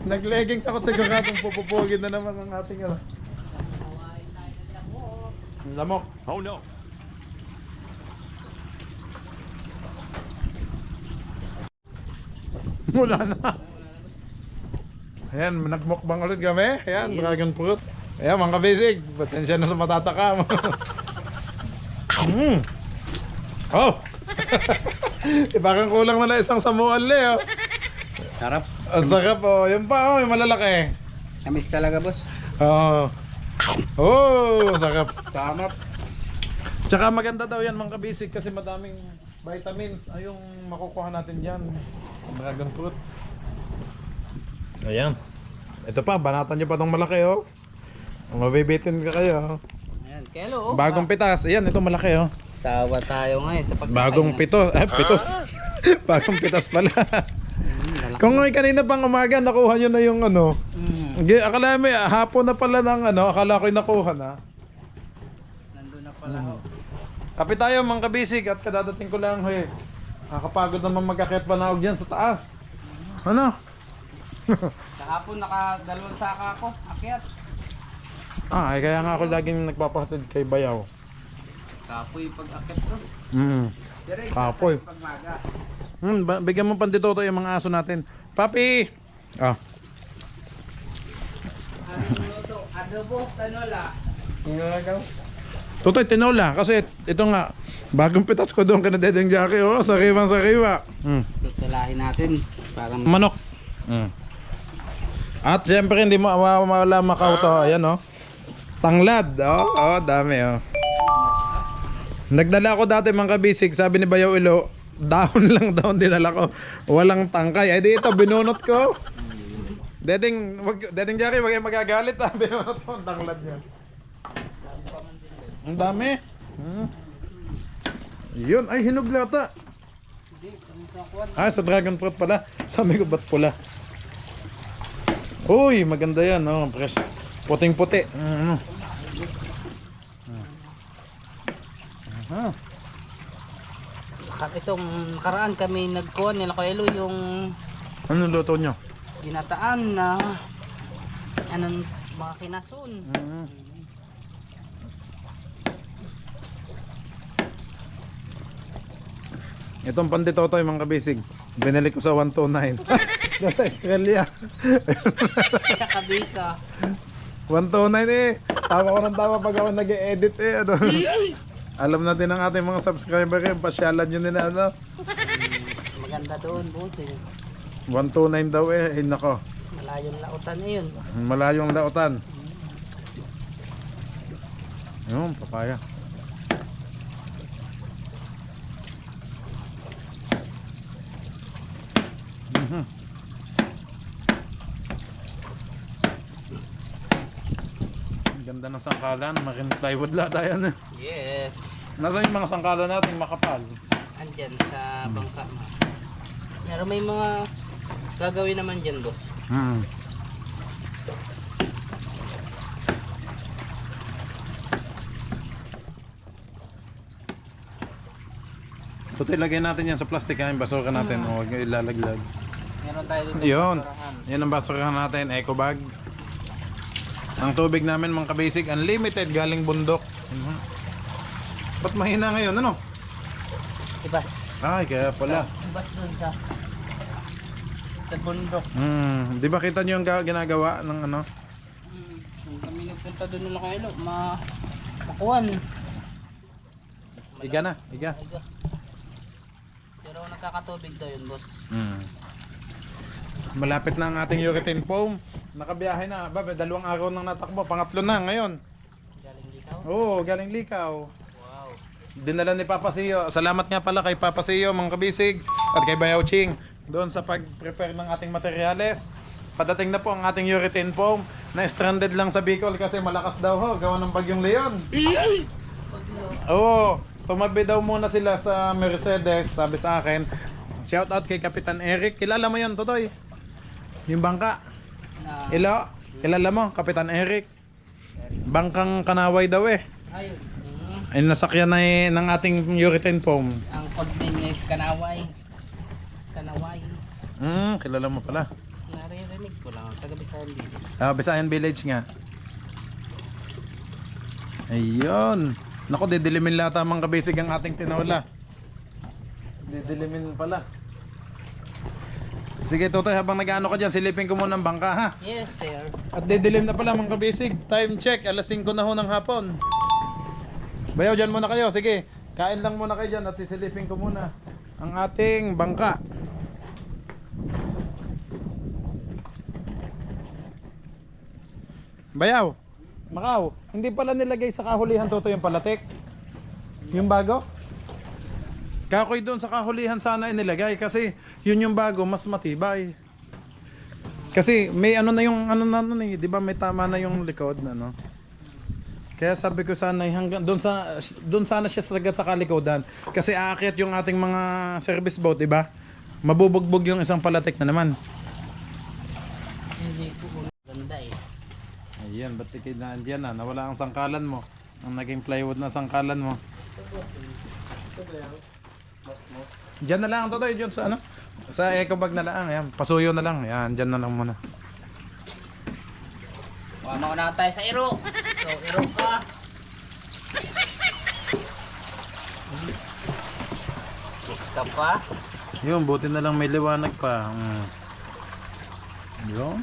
Nag-leggings ako sa gagatong pupupugin na naman ang ating ano. Lamok. Oh no. Mula na. Ayan, nagmukbang ulit kami. Ayan, dragon fruit. Ayan, mga kabisig. Pasensya na sa matataka mo. Oh! Parang kulang na lang isang samuan le, oh. Sarap. Ang sarap, oh. Yung pa, oh, yung malalaki. Tamis talaga, boss. Oh. Oh, sarap. Sarap. Tsaka maganda daw yan mga kabisig kasi madaming vitamins ay yung makukuha natin dyan. Dragon fruit. Ayan. Ito pa, banatan nyo pa tong malaki oh. Mabibitin ka kayo. Ayan, kelo. Bagong pitas. Ayan, ito malaki oh. Sawa tayo ngayon sa pagkain. Bagong pitos. Bagong pitas pala. Kung ngayon kanina pang umaga nakuha nyo na yung ano. Akala mo hapon na pala ng ano. Akala ko'y nakuha na. Nandun na pala ho. Kape tayo mga kabisig at kadadating ko lang hoy. Nakakapagod naman mag-akyat panaog dyan sa taas. Ano? Kahapon nakadalawang saka ako. Akyat. Ay kaya nga ako laging nagpapahatid kay Bayaw. Kapoy pag-akyat ko. Direct Kapoy. pagmaga. Bigyan mo panditoto yung mga aso natin. Papi! Ah. Anong luto? Adobo, tanola. Tutoy, tinola. Kasi ito nga, bagong pitas ko doon ka na dedeng Jackie. Oh, sariwa. Tutulahin natin. Para Manok. At syempre hindi mo mawala Macau to. Ayan oh. Tanglad. Oh, dami oh. Nagdala ko dati mga kabisig. Sabi ni Bayaw Ilo, dahon lang daw dinala ko. Walang tangkay. Ay di ito, binunot ko. Dedeng Jackie, wag kayong magagalit ha. Binunot ko ang tanglad niya. Ang dami. Yun, ay hinog lata. Sa dragon fruit pala. Sabi ko ba't pula? Uy, maganda yan, no? Fresh. Puting-puti. itong karaan kami nagkuhan nila Kaelo yung Ano luto nyo? ginataan na anong mga kinason. Itong panditotoy mga kabisig. Binili ko sa 129. Nasa Australia. Kakabika. 129 eh. Tawa ko ng tawa pag ako nag-e-edit eh. Ano? Alam natin ang ating mga subscriber eh. Pasyalan nyo nila ano. Maganda doon, bossing. 129 daw eh. Ay nako. Malayong lautan na yun. Malayong lautan. Yun, papaya. Ganda ng sangkalan, makin plywood lahat yan. Yes. Nasaan yung mga sangkalan natin makapal? Andyan sa bangka. Pero may mga gagawin naman dyan, boss. Ito ilagay natin yan sa plastic yan, basura natin. O, huwag nyo ilalaglag. Meron tayo dito. Yun, yan ang basura natin, eco bag. Ang tubig namin mga kabasic, unlimited, galing bundok. Ba't mahina ngayon, ano? Ibas. Ay, kaya pala. Ibas doon sa bundok. Di ba kita nyo yung ginagawa ng ano? Kung kami nagpunta doon nila Kaelo, makuhan. Iga na, iga. Pero nakakatubig daw yun, boss. Malapit na ang ating urethane foam. Nakabiyahe na. Ba, 2 araw nang natakbo. Pangatlo na ngayon. Galing likaw? Oo, galing Likaw. Wow. Dinala ni Papa Sio. Salamat nga pala kay Papa Sio, mga kabisig, at kay Bayaw Ching doon sa pag-prepare ng ating materyales. Padating na po ang ating urethane foam na stranded lang sa Bicol kasi malakas daw ho, gawa ng bagyong Leon. Oo, tumabi daw muna sila sa Mercedes, sabi sa akin. Shout out kay Kapitan Eric. Kilala mo yun, Totoy? Yung bangka. Na, Ilo, kilala mo, Kapitan Eric. Bangkang Kanaway daw eh. ayun. Ay nasakyan na ng ating urethane foam. Ang code name niya is Kanaway. Kanaway. Kilala mo pala. Naririnig ko lang. Taga Bisayan dito. Bisayan Village nga. Ayun. Naku, didilimin lata mga kabisig ang ating tinola. Didilimin pala. Sige Totoy, habang nag-ano ka dyan, silipin ko muna ng bangka ha. Yes, sir. At didilim na pala mga kabisig. Time check, alas 5 na ho ng hapon. Bayaw, dyan muna kayo. Sige, kain lang muna kayo dyan at sisilipin ko muna ang ating bangka. Bayaw, Macau, hindi pala nilagay sa kahulihan Toto yung palatik? Yung bago? Kakoy doon sa kahulihan sana inilagay kasi yun yung bago, mas matibay. Kasi may ano na yung ano na nun eh, 'di ba may tama na yung likod na no. Kaya sabi ko sana hanggang doon sana siya sagad sa kalikodan kasi aakyat yung ating mga service boat, 'di ba? Mabubugbog yung isang palatik na naman. Hindi ko ganda eh. Ayan, ba't ikay na andyan na? Nawala ang sangkalan mo. Ang naging plywood na sangkalan mo. Diyan na lang ito tayo, dyan sa ano? Sa eco bag na lang, ayan. Pasuyo na lang, ayan, dyan na lang muna. Mauna tayo sa iro. So, iro ka. Kita pa. Yun, buti na lang may liwanag pa. Yun.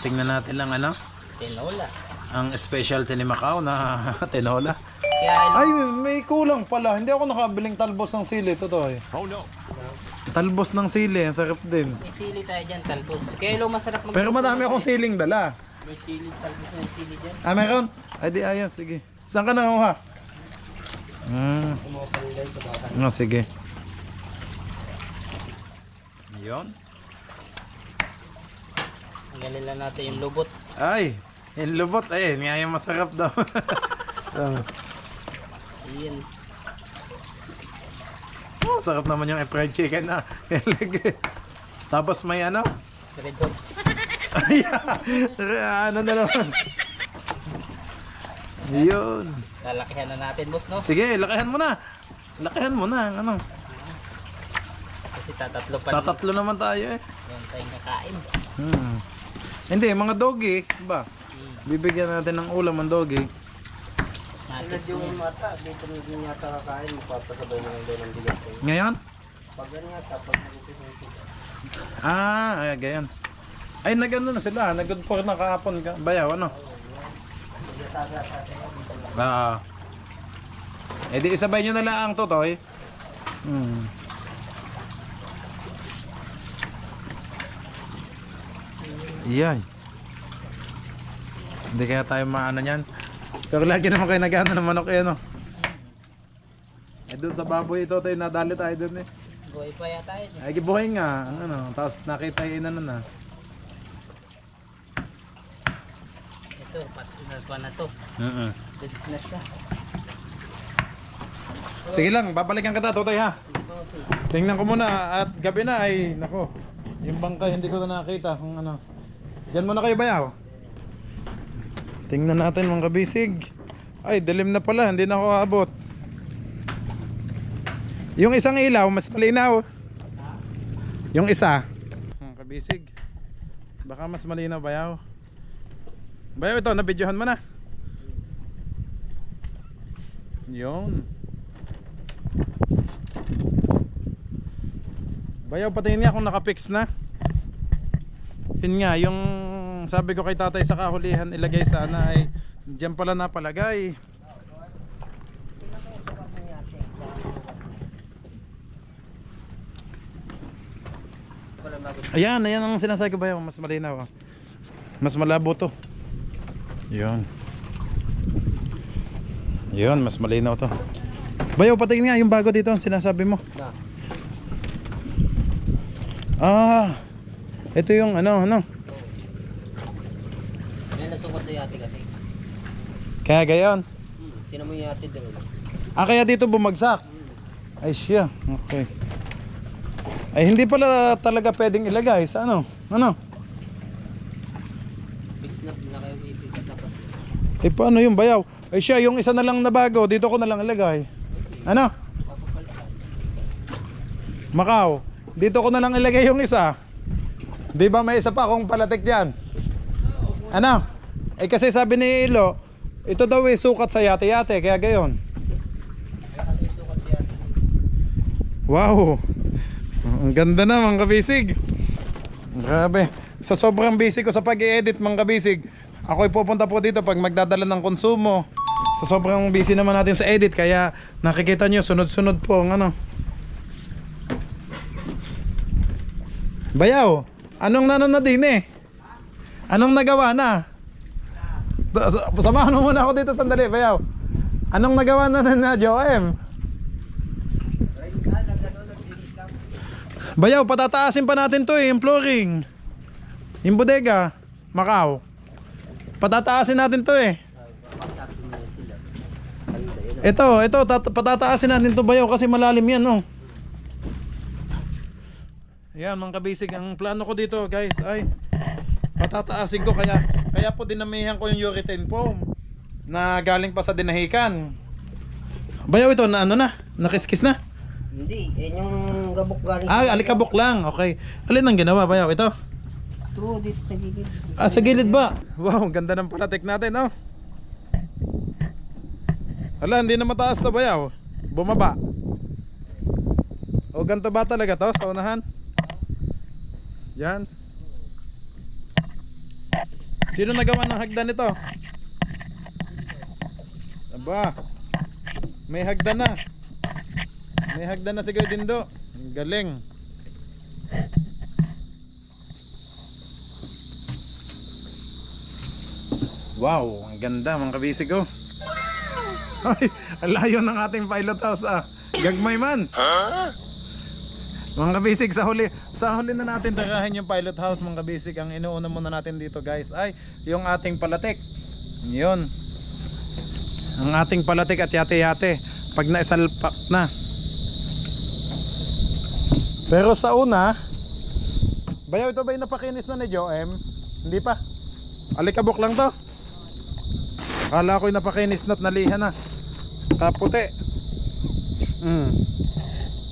Tingnan natin lang ano? Tinola. Ang specialty ni Macau na tinola. Kaya Ay, may kulang pala. Hindi ako nakabiling talbos ng sili. Totoo eh. Oh no. Talbos ng sili, ang sarap din. may sili tayo dyan, talbos. Kaya lo masarap mag- Pero madami akong siling dala. May sili, talbos ng sili dyan. Ah, meron? Ay di, ayan, sige. Saan ka nanguha? No, sige. Yun. Tanggalin lang natin yung lubot. Ay, yung lubot. Ay, nga yung masarap daw. Iyan. Oh, sarap naman yung fried chicken na. Tapos may ano? Red Hops. Ay, ano na naman. Yun. Lalakihan na natin, boss, no? Sige, lakihan mo na. Lakihan mo na. Ano? Kasi tatatlo pa. Tatatlo naman tayo eh. Yan tayong kakain. Hindi, mga doggy, ba? Bibigyan natin ng ulam ang doggy. Natin yung mata, dito nyo yata kakain, magpapasabay na lang doon ang bigat ko. Ngayon? Pag ganyan yata, pag nagupis ng sigat. Ay, ganyan. Ay, nag-ano na sila. Nag-good for na kahapon. Bayaw, ano? Eh di isabay nyo na lang ang Totoy. Yan. Hindi kaya tayo maano yan. Pero lagi naman kayo nag-ano ng manok eh, no? Eh doon sa baboy ito tayo, nadali tayo doon eh. buhay pa yata yun. Ay gibuhay nga, ang ano, tapos nakita yung inano na. Ito, pa na to. Deads na siya. Sige lang, babalikan kita Totoy ha. Tingnan ko muna at gabi na ay nako. Yung bangka hindi ko na nakita kung ano. Diyan muna kayo Bayaw. Tingnan natin mga kabisig. Ay, dilim na pala, hindi na ako aabot. Yung isang ilaw, mas malinaw. Yung isa. Mga kabisig. Baka mas malinaw Bayaw. Bayaw ito, nabidyohan mo na. Yun. Bayaw, patayin nga kung nakapix na. Yun nga, yung sabi ko kay tatay sa kahulihan ilagay sana ay diyan pala napalagay. Ayan, ayan ang sinasabi ko Bayaw, mas malinaw. Mas malabo to. Yun. Yun, mas malinaw to. Bayaw, patingin nga yung bago dito, sinasabi mo. Ah, ito yung ano. May nasukot sa yate kasi. Kaya gayon. Tinan mo yung yate doon. Ah, kaya dito bumagsak. Ay siya, okay. Ay hindi pala talaga pwedeng ilagay sa ano? Fix na kayo i-fix na pa. Eh paano yung bayaw? Ay siya, yung isa na lang na bago, dito ko na lang ilagay. Ano? Macau, dito ko na lang ilagay yung isa. Di ba may isa pa akong palatik dyan? Ano? Eh kasi sabi ni Ilo, ito daw sukat sa yate-yate, kaya gayon. Wow! Ang ganda na mga kabisig. Grabe. Sa sobrang busy ko sa pag-i-edit mga kabisig, ako'y pupunta po dito pag magdadala ng konsumo. Sa sobrang busy naman natin sa edit, kaya nakikita nyo sunod-sunod po ang ano. Bayaw, anong na din eh? Anong nagawa na? Samahan mo muna ako dito sandali, Bayaw. Anong nagawa na Joem? Bayaw, patataasin pa natin to yung flooring. Yung bodega, Macau. Patataasin natin to Ito, patataasin natin to, Bayaw, kasi malalim yan, no. Yan mga kabisig, ang plano ko dito guys ay patataasin ko, kaya po dinamihan ko yung urethane foam na galing pa sa dinahikan. Bayaw, ito na nakiskis na. Hindi, yung gabok galing. Ah, alikabok lang, okay. Alin ang ginawa, Bayaw? Ito? Ito, dito sa gilid. Ah, sa gilid ba? Wow, ganda ng palatik natin, no? Ala, hindi na mataas to, Bayaw. Bumaba. O ganito ba talaga to sa unahan? Yan. Sino nagawa ng hagdan nito? Aba, may hagdan na. May hagdan na si Kuya Dindo. Ang galing. Wow, ang ganda mga kabisig ko. Ay, ang layo ng ating pilot house Gagmay man. Mga kabisig, sa huli na natin tirahin yung pilot house mga kabisig. Ang inuuna muna natin dito guys ay yung ating palatik. Yun. Ang ating palatik at yate-yate pag naisalpak na. Pero sa una, Bayaw, ito ba yung napakinis na ni Joem? Hindi pa. Alikabok lang to. Akala ko yung napakinis na't nalihan na. Kaputi.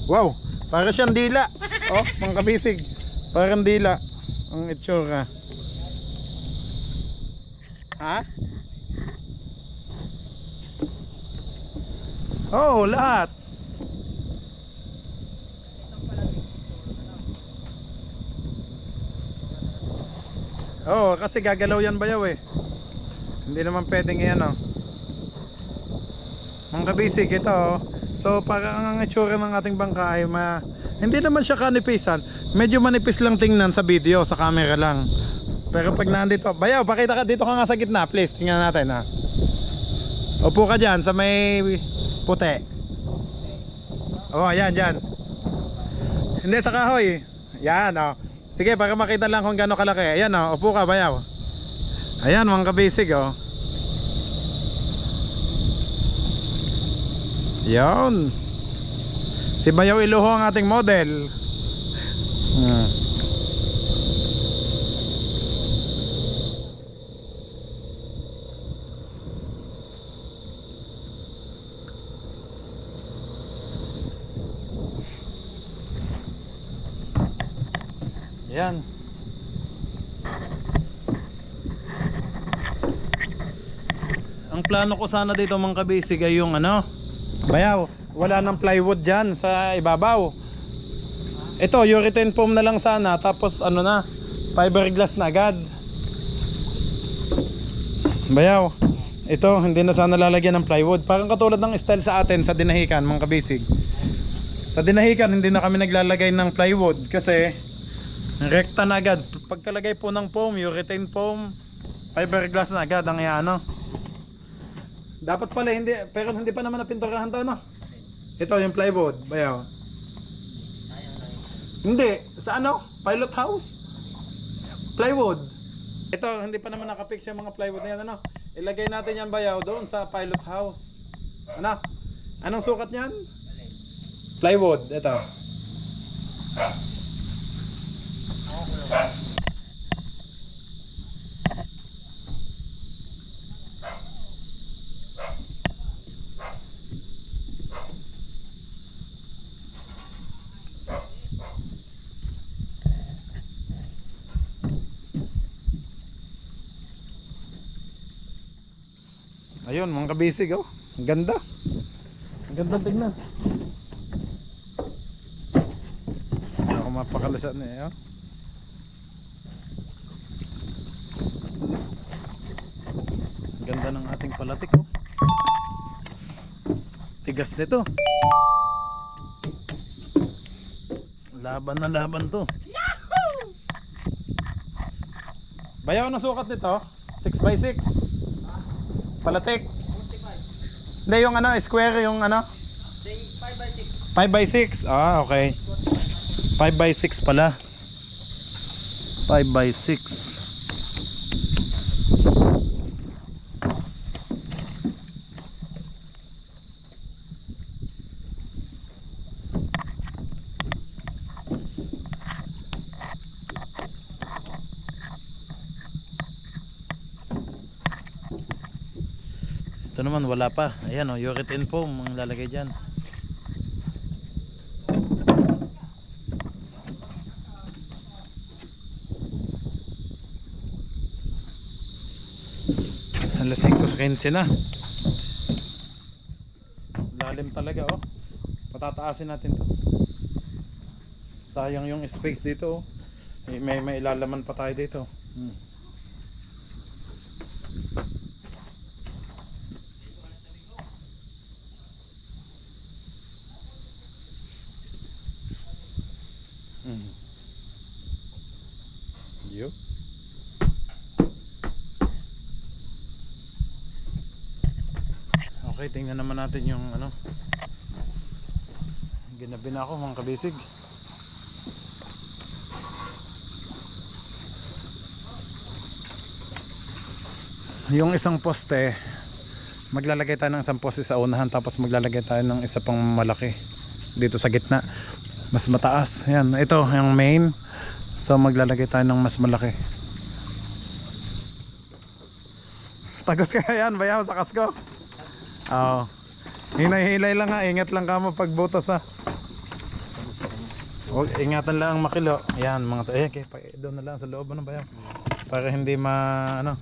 Wow, para siyang dila. Oh, mga kabisig, parang dila ang itsura. Ha? Oh, lahat. Oh, kasi gagalaw yan, Bayaw Hindi naman pwedeng yan Mga kabisig, ito So parang ang itsura ng ating bangka ay hindi naman siya kanipisan. Medyo manipis lang tingnan sa video, sa camera lang. Pero pag nandito, Bayaw, pakita ka, dito ka nga sa gitna, please. Tingnan natin Upo ka dyan sa may puti. Oh, yan, dyan. Hindi, sa kahoy. Yan, sige, para makita lang kung gaano kalaki. Ayan, upo ka, Bayaw. Ayan, mga kabisig, Yan. Si Bayaw Iloho ang ating model. Yan. Ang plano ko sana dito mga kabisig ay yung Bayaw, wala nang plywood dyan sa ibabaw. Ito, urethane foam na lang sana. Tapos fiberglass na agad. Bayaw, ito hindi na sana lalagyan ng plywood. Parang katulad ng style sa atin sa dinahikan mga kabisig. Sa dinahikan hindi na kami naglalagay ng plywood kasi Rekta na agad. Pagkalagay po ng foam, urethane foam, fiberglass na agad ang ano. Dapat pala hindi, pero hindi pa naman napinturahan to, no? Ito yung plywood, bayaw. Hindi, sa ano? Pilot house? Plywood. Ito, hindi pa naman nakapix yung mga plywood na yan, ano? Ilagay natin yan, bayaw, doon sa pilot house. Ano? Anong sukat niyan? Plywood, ito. Ayun, mga kabisig, oh. Ang ganda. Ang ganda tingnan. Hindi ako mapakalasat na, eh, oh. Ang ganda ng ating palatik, oh. Tigas nito. Laban na laban to. Bayaw na sukat nito, 6x6. Palatik. Hindi, yung ano, square, yung ano? 5x6. 5x6. Ah, okay. 5x6 pala. 5x6. Ito naman wala pa. Ayan o, urethane foam ang lalagay dyan. Alas 5:15 na. Lalim talaga, oh. Patataasin natin to. Sayang yung space dito, oh. May ilalaman pa tayo dito. Yo. Okay, tingnan naman natin yung ano. Ginabi na ako, mga kabisig. Yung isang poste, maglalagay tayo ng isang poste sa unahan, tapos maglalagay tayo ng isa pang malaki dito sa gitna, mas mataas. Yan, ito yung main. So maglalagay tayo ng mas malaki. Tagos ka yan, bayaw sa kasko. Oo. Hinay-hilay lang ha, ingat lang ka mo pagbutas ha. Huwag, ingatan lang ang makilo. Ayan mga okay, doon na lang sa loob ng bayaw. Para hindi ano.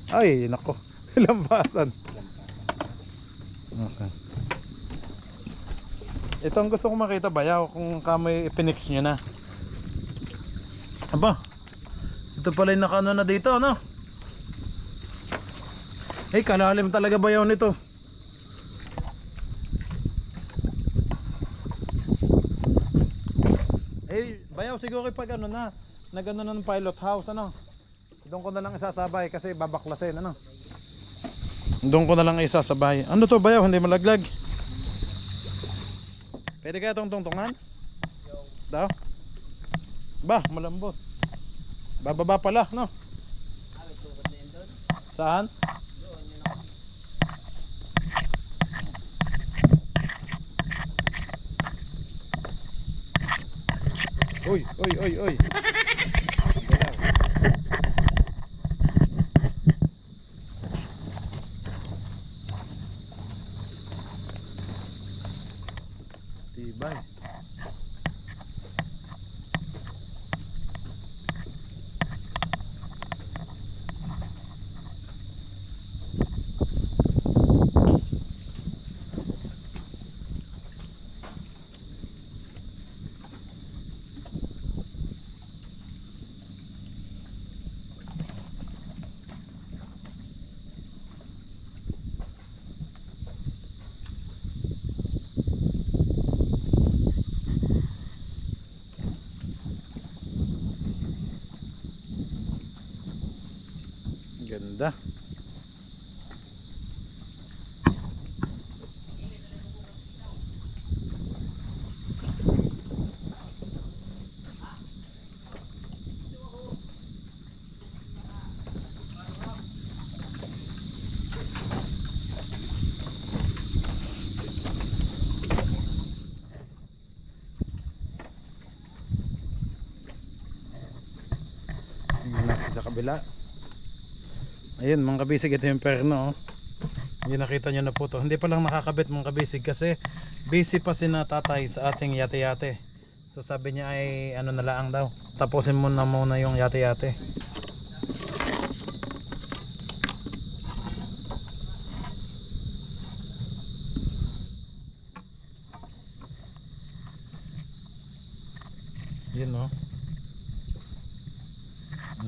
Ay, nako. Lampasan. Okay. Ito ang gusto kong makita, bayaw, kung kamoy ipinix nyo na. Aba, ito pala yung naka-ano na dito, no? Eh, kalalim talaga bayaw nito. Eh, bayaw siguro pag ano na, nagano na ng pilot house, ano? Doon ko na lang isasabay kasi babaklasin, ano? Doon ko na lang isasabay. Ano to bayaw, hindi malaglag? Pwede kaya itong tungtungan? Daw? Ba, malambot. Bababa pala, no? Saan? Uy, uy, uy, uy. Tibay. Ganda. Tingnan natin sa kabila. Ayun mga kabisig, ito yung perno. Hindi nakita nyo na po to. Hindi pa lang nakakabit mga kabisig kasi busy pa si na tatay sa ating yate-yate. So sabi niya ay ano na lang daw, tapusin mo na muna yung yate-yate. Yun no,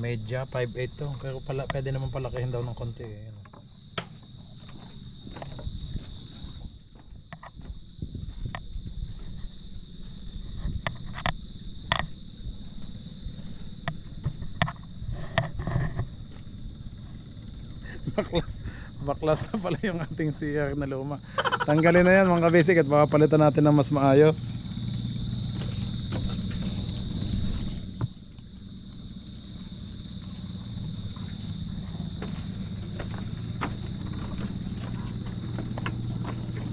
medya 5.8 to, pero pala pwede naman palakihin daw ng konti eh. Yun. baklas na pala yung ating CR na luma. Tanggalin na yan mga kabisig at baka palitan natin ng mas maayos.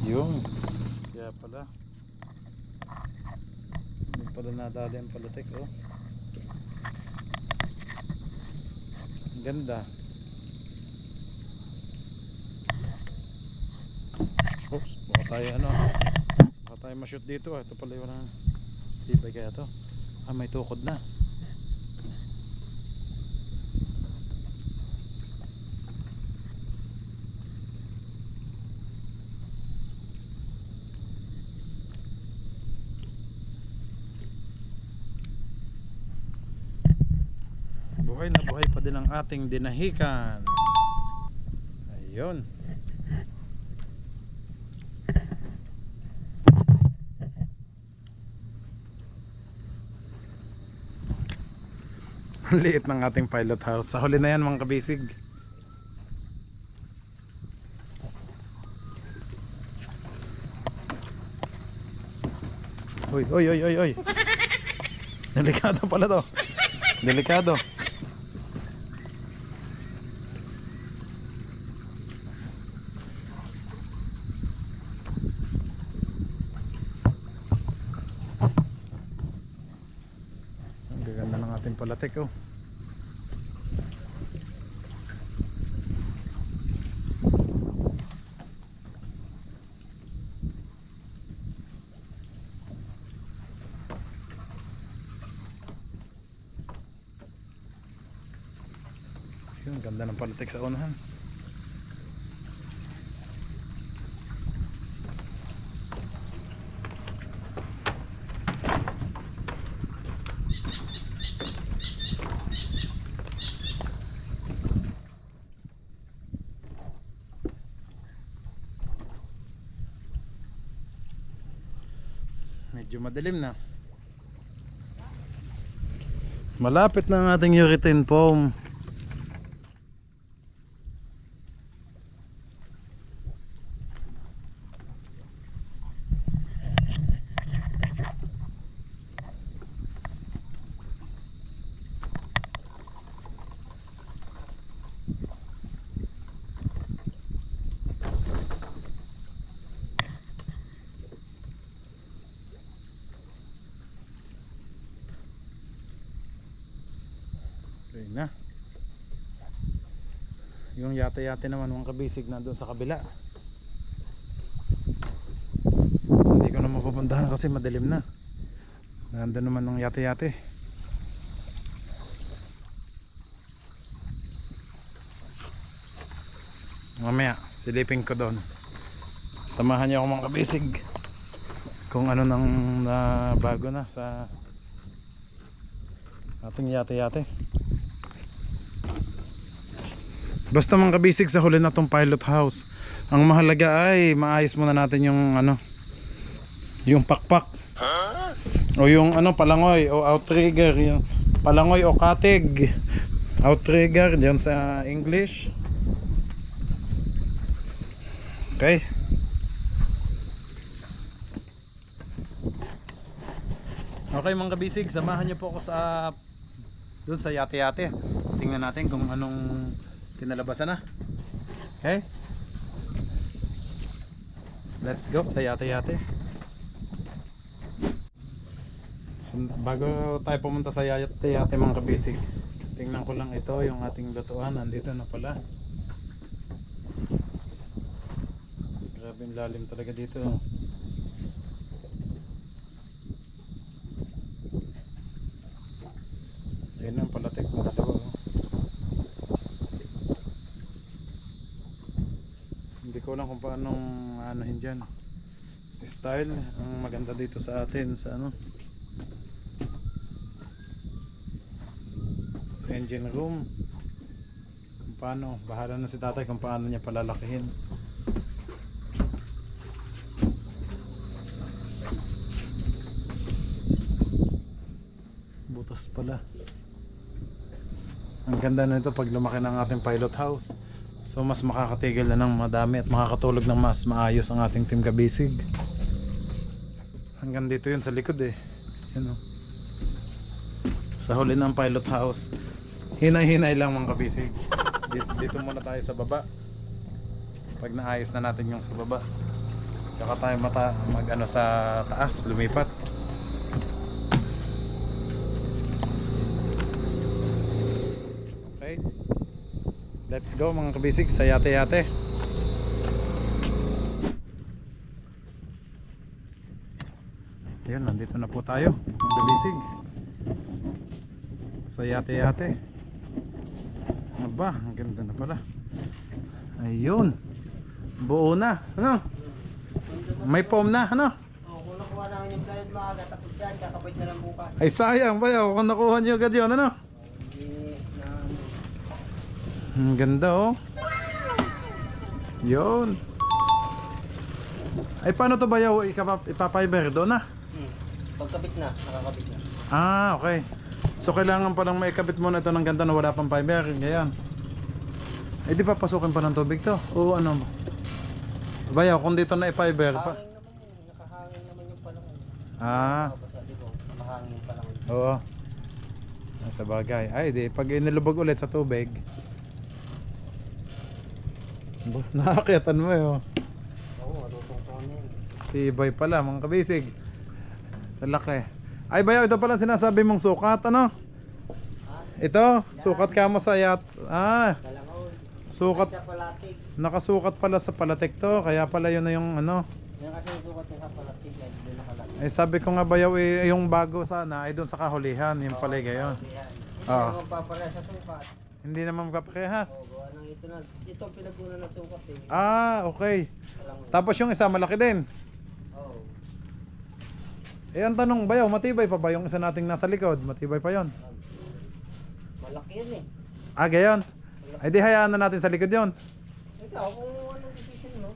Yung kaya pala hindi pala nadali ang palatik. Oh, ang ganda. Oops, baka tayo baka tayo ma-shoot dito. Ito pala yung tibay kaya to. May tukod na. Buhay na buhay pa din ang ating dinahikan. Ayun. Ang liit ng ating pilot house. Sa huli na yan mga kabisig. Oy, oy, oy, oy, oy. Delikado pala to. Delikado. Ang gaganda ng ating palatik oh. Ang ganda ng palatik sa unahan. Medyo madilim na. Malapit na ang ating urethane foam. Okay na. Yung yate-yate naman mga kabisig na doon sa kabila. Hindi ko na mapupuntahan kasi madilim na. Nandun naman ng yate-yate. Mamaya silipin ko doon. Samahan niyo ako mga kabisig kung ano nang bago na sa ating yate-yate. Basta mga kabisig, sa huli na tong pilot house, ang mahalaga ay maayos muna natin yung yung pakpak o yung palangoy o outrigger, yung palangoy o katig, outrigger dyan sa English. Okay. Okay mga kabisig, samahan niyo po ako sa doon sa yate-yate. Tingnan natin kung anong kinalabasan na. Okay? Let's go sa yate-yate. So, bago tayo pumunta sa yate-yate mga kabisig, tingnan ko lang ito, yung ating lutuan. Nandito na pala. Grabe yung lalim talaga dito. Ayun ang palatik na dalawa. Hindi ko alam kung paano anuhin dyan. Style ang maganda dito sa atin sa ano, sa engine room. Kung paano, bahala na si tatay kung paano niya palalakihin. Butas pala. Ang ganda na ito pag lumaki ng ating pilot house. So mas makakatigil na ng madami at makakatulog ng mas maayos ang ating team kabisig. Hanggang dito yun sa likod eh. Yan o. Sa huli ng pilot house, hinay-hinay lang mga kabisig. Dito muna tayo sa baba. Pag naayos na natin yung sa baba, tsaka tayo mag ano sa taas, lumipat. Okay, let's go mga kabisig sa yate-yate. Ayun, nandito na po tayo mga kabisig sa yate-yate. Aba, ang ganda na pala. Ayun, buo na, ano? May foam na, ano? Kung nakuha namin yung planet maaga, tapos yan, kakabit na lang bukas. Ay sayang ba yun, kung nakuha nyo agad yun, ano? Ang ganda oh. Yun. Ay paano to ba yaw ipapiber doon na? Pagkabit na, nakakabit na. Ah, okay. So kailangan palang maikabit muna ito ng ganda na wala pang fiber. Ganyan. Eh di pa pasukin pa ng tubig to? O ano? Bayaw kung dito na i-fiber pa. Hangin naman yun, nakahangin naman yung palangon. Ah, Sabi ko, mahangin yung palangon. oo. Sa bagay. Ay di, pag inilubog ulit sa tubig. Nakakyatan mo yun. Oo, marutong ko na yun. Tibay pala mga kabisig. Sa laki. Ay bayaw, ito pala sinasabi mong sukat, ano? Ito, sukat ka mo sa yat. Ah, Palangon. sukat. Sa palatig. Nakasukat pala sa palatik to. Kaya pala yun na yung ano. Yan kasi yung sukat niya sa palatig, yan doon nakalagay. Eh sabi ko nga bayaw, eh, yung bago sana ay doon sa kahulihan. Yung pala gayon. Yan. Hindi Ah. naman papareha sa sukat. Hindi naman kaparehas. Oo, gawa ng ito na. Ito ang pinaguna ng sukat eh. Ah, okay. Palangon. Tapos yung isa malaki din. Oo. Eh ang tanong bayaw, matibay pa ba yung isa nating nasa likod? Matibay pa yon. Malaki yan eh. Ah, gayon. Ay di hayaan na natin sa likod yon. Ikaw, kung anong decision mo.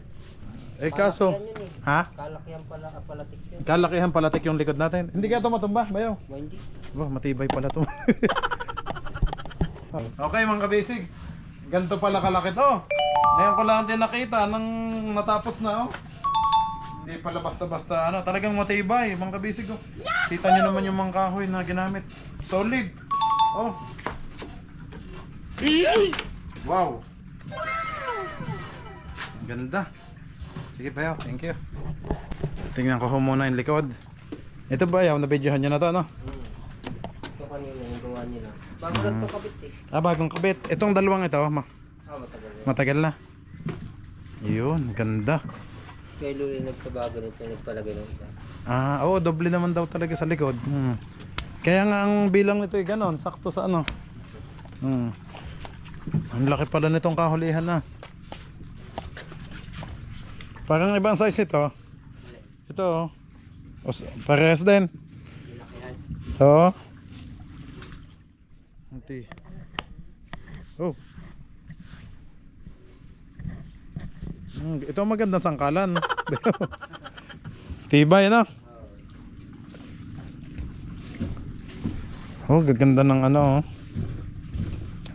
Eh kaso, Kalakihan yun eh. ha? Kalakihan pala, palatik yun. Kalakihan palatik yung likod natin. Hindi kaya ito matumba, bayaw. Hindi. Wah, matibay pala to. Okay mga kabisig, ganito pala kalaki to. Ngayon ko lang din nakita nang natapos na oh. Hindi pala basta-basta ano, talagang matibay mga kabisig oh. Kita nyo naman yung mga kahoy na ginamit. Solid. Oh. Wow. Ang ganda. Sige bayaw, thank you. Tingnan ko muna yung likod. Ito bayaw, na-videohan nyo na to no? Ito kanina, yung gawa nila. Bago lang ito kabit eh. Ah, bagong kabit. Itong dalawang ito, Matagal na. matagal na. Yun, ganda. Kaya Luli nagpabago nito, nagpalagay ng isa. Ah, oo, doble naman daw talaga sa likod. Kaya nga ang bilang nito ay ganon, sakto sa ano. Ang laki pala nitong kahulihan na. Parang ibang size ito. Ito oh. Parehas din. Oo. Anti. Oh. Ito ang magandang sangkalan. Tibay na. Oh, gaganda ng ano oh.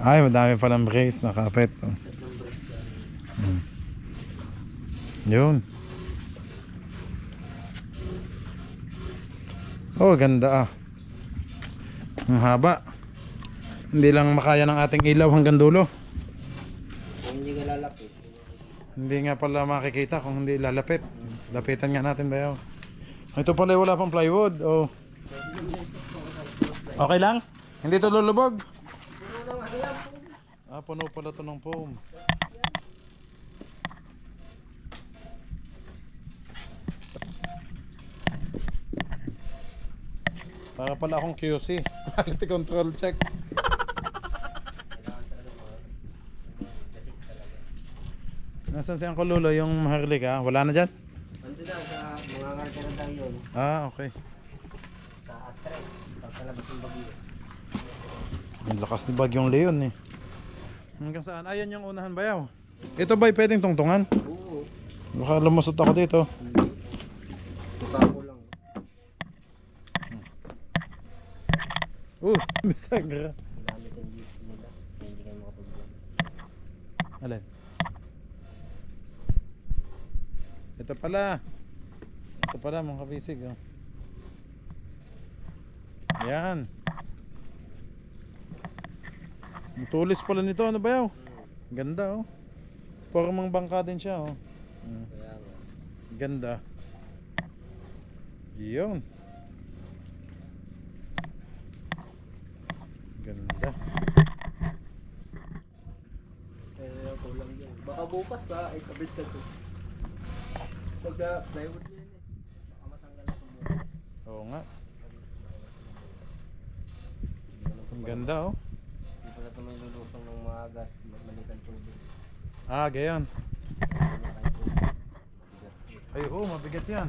Ay, madami palang brace na kapit. Oh. Yun. Oh, ganda ah. Ang haba. Hindi lang makaya ng ating ilaw hanggang dulo. Kung hindi ka lalapit. Hindi nga pala makikita kung hindi lalapit. Lapitan nga natin ba yun? Ito pala wala pang plywood. Oh. Okay lang? Hindi to lulubog? Ah, puno pala to ng foam. Para pala akong QC. Quality control check. Nasaan si Uncle Lolo yung maharlika? Wala na dyan? Ando na sa mga ngarkera tayo yun. Ah, okay. Sa Atres. Pagkalabas ng bagyo. Ang lakas ni Bagyong Leon eh. Hanggang saan? Ayan yung unahan bayaw. Ito ba'y pwedeng tungtungan? Oo. Baka lumusot ako dito. Tuka ko lang. Bisagra. Gamit yung jeep nila. Hindi kayo makapag-vlog. Alin? Ito pala. Ito pala mga kabisig. Oh. Yan. Ang tulis pala nito. Ano ba yaw? Ganda oh. Parang mang bangka din siya oh. Kaya nga. Ganda. Yun. Ganda. Kaya kulang yan. Baka bukas ba ay kabit ka to. Pagka plywood yan eh. Baka matanggal na kung bukas. Oo nga. Ang ganda oh. Hindi pala ito may lulusong ng maagat. Malitan tubig. Ah, gayon. Ano kayo tubig? Ay, oo, mabigat yan.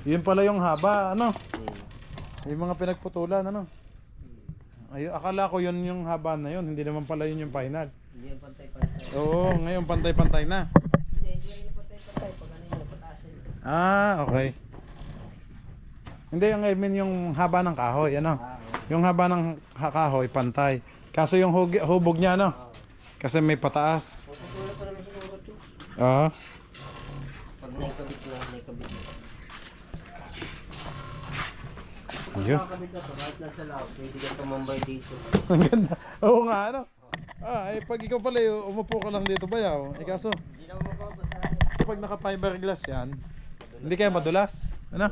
Yun pala yung haba, ano? Yung mga pinagputulan, ano? Ay, akala ko yun yung haba na yun. Hindi naman pala yun yung final. Hindi yan pantay-pantay. Oo, ngayon pantay-pantay na. Hindi yan pantay-pantay. Pag ano yung patasin. Ah, okay. Hindi, yung I mean yung haba ng kahoy, ano? Yung haba ng kahoy, pantay. Kaso yung hubog niya, ano? Kasi may pataas. Puputulad pa naman siguro ito. Oo. Pag naikabit na, naikabit na. Yes. Nakakabit na to, kahit nasa loob, pwede ka tumambay dito. Ang ganda. Oo nga, ano? Ah, eh, pag ikaw pala umupo ka lang dito bayaw. Eh kaso, Hindi naman mababasa. pag naka fiberglass yan, hindi kaya madulas. Ano?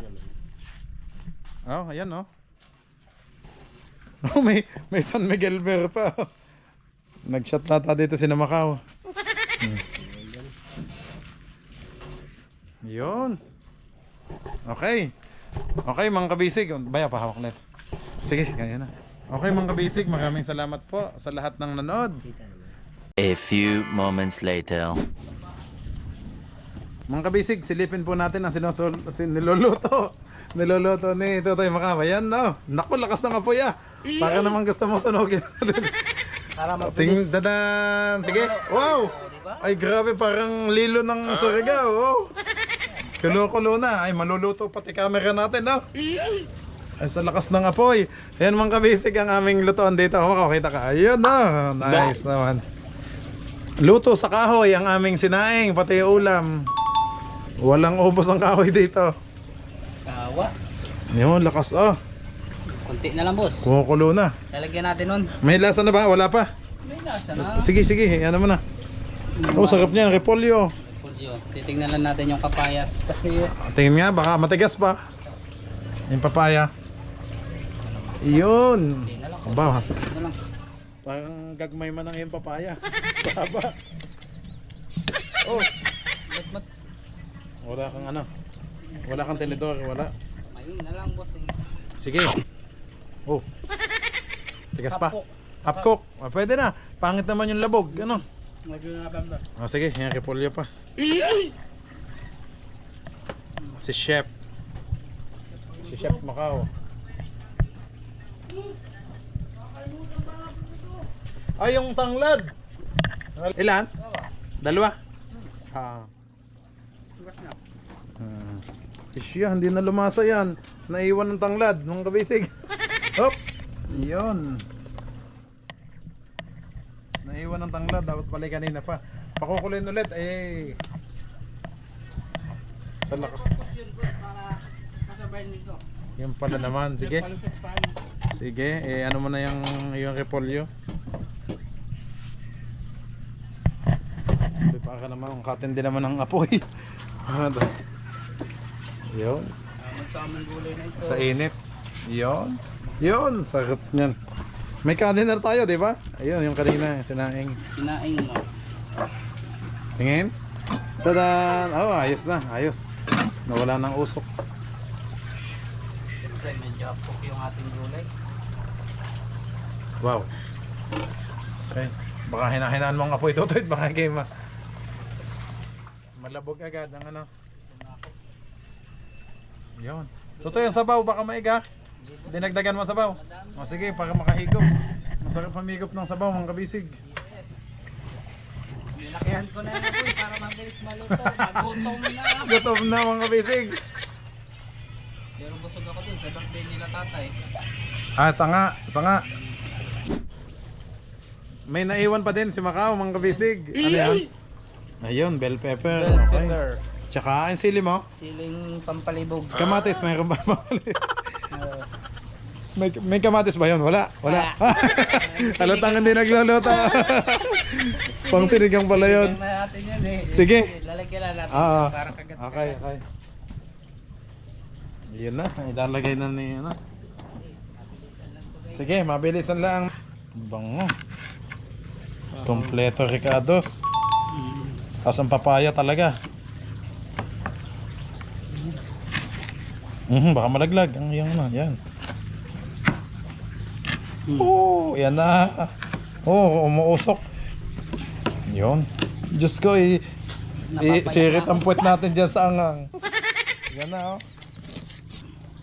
Oh, ayan oh. Oh, may San Miguel Bear pa. Oh. Nag-shot nata dito si Macau. Yun. Okay. Okay mga kabisig. Baya pa hawak ulit. Sige, ganyan na. Okay mga kabisig, maraming salamat po sa lahat ng nanood. A few moments later. Mga kabisig, silipin po natin ang niluluto. Niluluto ni Totoy Macau. Ayan no. Naku, lakas ng apoy ah. Para naman gusto mong sunugin. Ting dadan. Sige. Wow. Ay grabe, parang lilo ng Surigao. Oh. Kulo-kulo na. Ay maluluto pati camera natin, no? Ay sa lakas ng apoy. Ayan mga kabisig ang aming lutoan dito. Makakita ka. Ayun, no? Nice naman. Luto sa kahoy ang aming sinaing, pati ulam. Walang ubos ang kahoy dito. Kawa. Yun, lakas oh. Kunti na lang boss. Kumukulo na. Lalagyan natin nun. May lasa na ba? Wala pa? May lasa na. Sige, sige. Ano mo na. Oh, sarap niyan. Repolyo. Pulyo. Titignan lang natin yung kapayas. Kasi Tingin nga, baka matigas pa. Yung papaya. Yun. hindi na lang. Aba, Hindi na lang. parang gagmay man ang yung papaya. Baba. Oh, Mat. wala kang ano. Wala kang tenedor, wala. Ayun na lang boss. Sige. Oh. Tigas pa. Half cook. Half cook. Ah, pwede na. Pangit naman yung labog. Ano? Medyo na bamba. Oh, sige, yung repolyo pa. Si Chef. Si Chef Macau. Ay, yung tanglad. Ilan? Dalawa. Ah. Siya, hindi na lumasa yan. Naiwan ng tanglad, mga kabisig. Hop! Yun. Naiwan ng tanglad, dapat pala kanina pa. Pakukulin ulit, eh. Sa lakas. Yun boss, para kasabay nito. Yan pala naman, sige. Sige, eh ano mo na yung repolyo. Hindi pa ka naman, ang katindi naman ng apoy. Yun. Sa aming gulay na ito. Sa init. Yun. Yun, sarap niyan. May kanin na tayo, di ba? Ayun, yung kanina, sinaing. Kinaing mo. Tingin. Tadan! Oh, ayos na, ayos. Nawala ng usok. Siyempre, medyo apok yung ating gulay. Wow. Okay. Baka hinahinaan mo ang apoy tutoy, baka kayo malabog agad ang ano. Yun. Tutoy, yung sabaw, baka maiga. Dinagdagan mo sabaw. O sige, para makahigop. Masarap pamigop ng sabaw, mga kabisig. Nilakihan ko na yun po para mabilis maluto. Magutom na. Gutom na, mga kabisig. Pero busog ako dun sa birthday nila tatay. Ah, sanga. May naiwan pa din si Macau, mga kabisig. Ano yan? Ayun, bell pepper. Bell Okay. pepper. Tsaka, yung sili mo. Siling pampalibog. Kamatis, mayroon ba? may kamatis ba yun? Wala. Halatang hindi nagluluto. Pang tinigang pala yun. Tingnan natin yan eh. Sige. Lalagyan lang natin Ah, para kagat. okay. Yun na, ilalagay na ni ano. Sige, mabilisan lang. Bango. Kompleto Ricardos. Tapos ang papaya talaga. Baka malaglag ang yung ano, yan. Oh, yan na. Oh, umuusok. Yun. Diyos ko, sirit ang puwet natin dyan sa angang. Yan na, oh.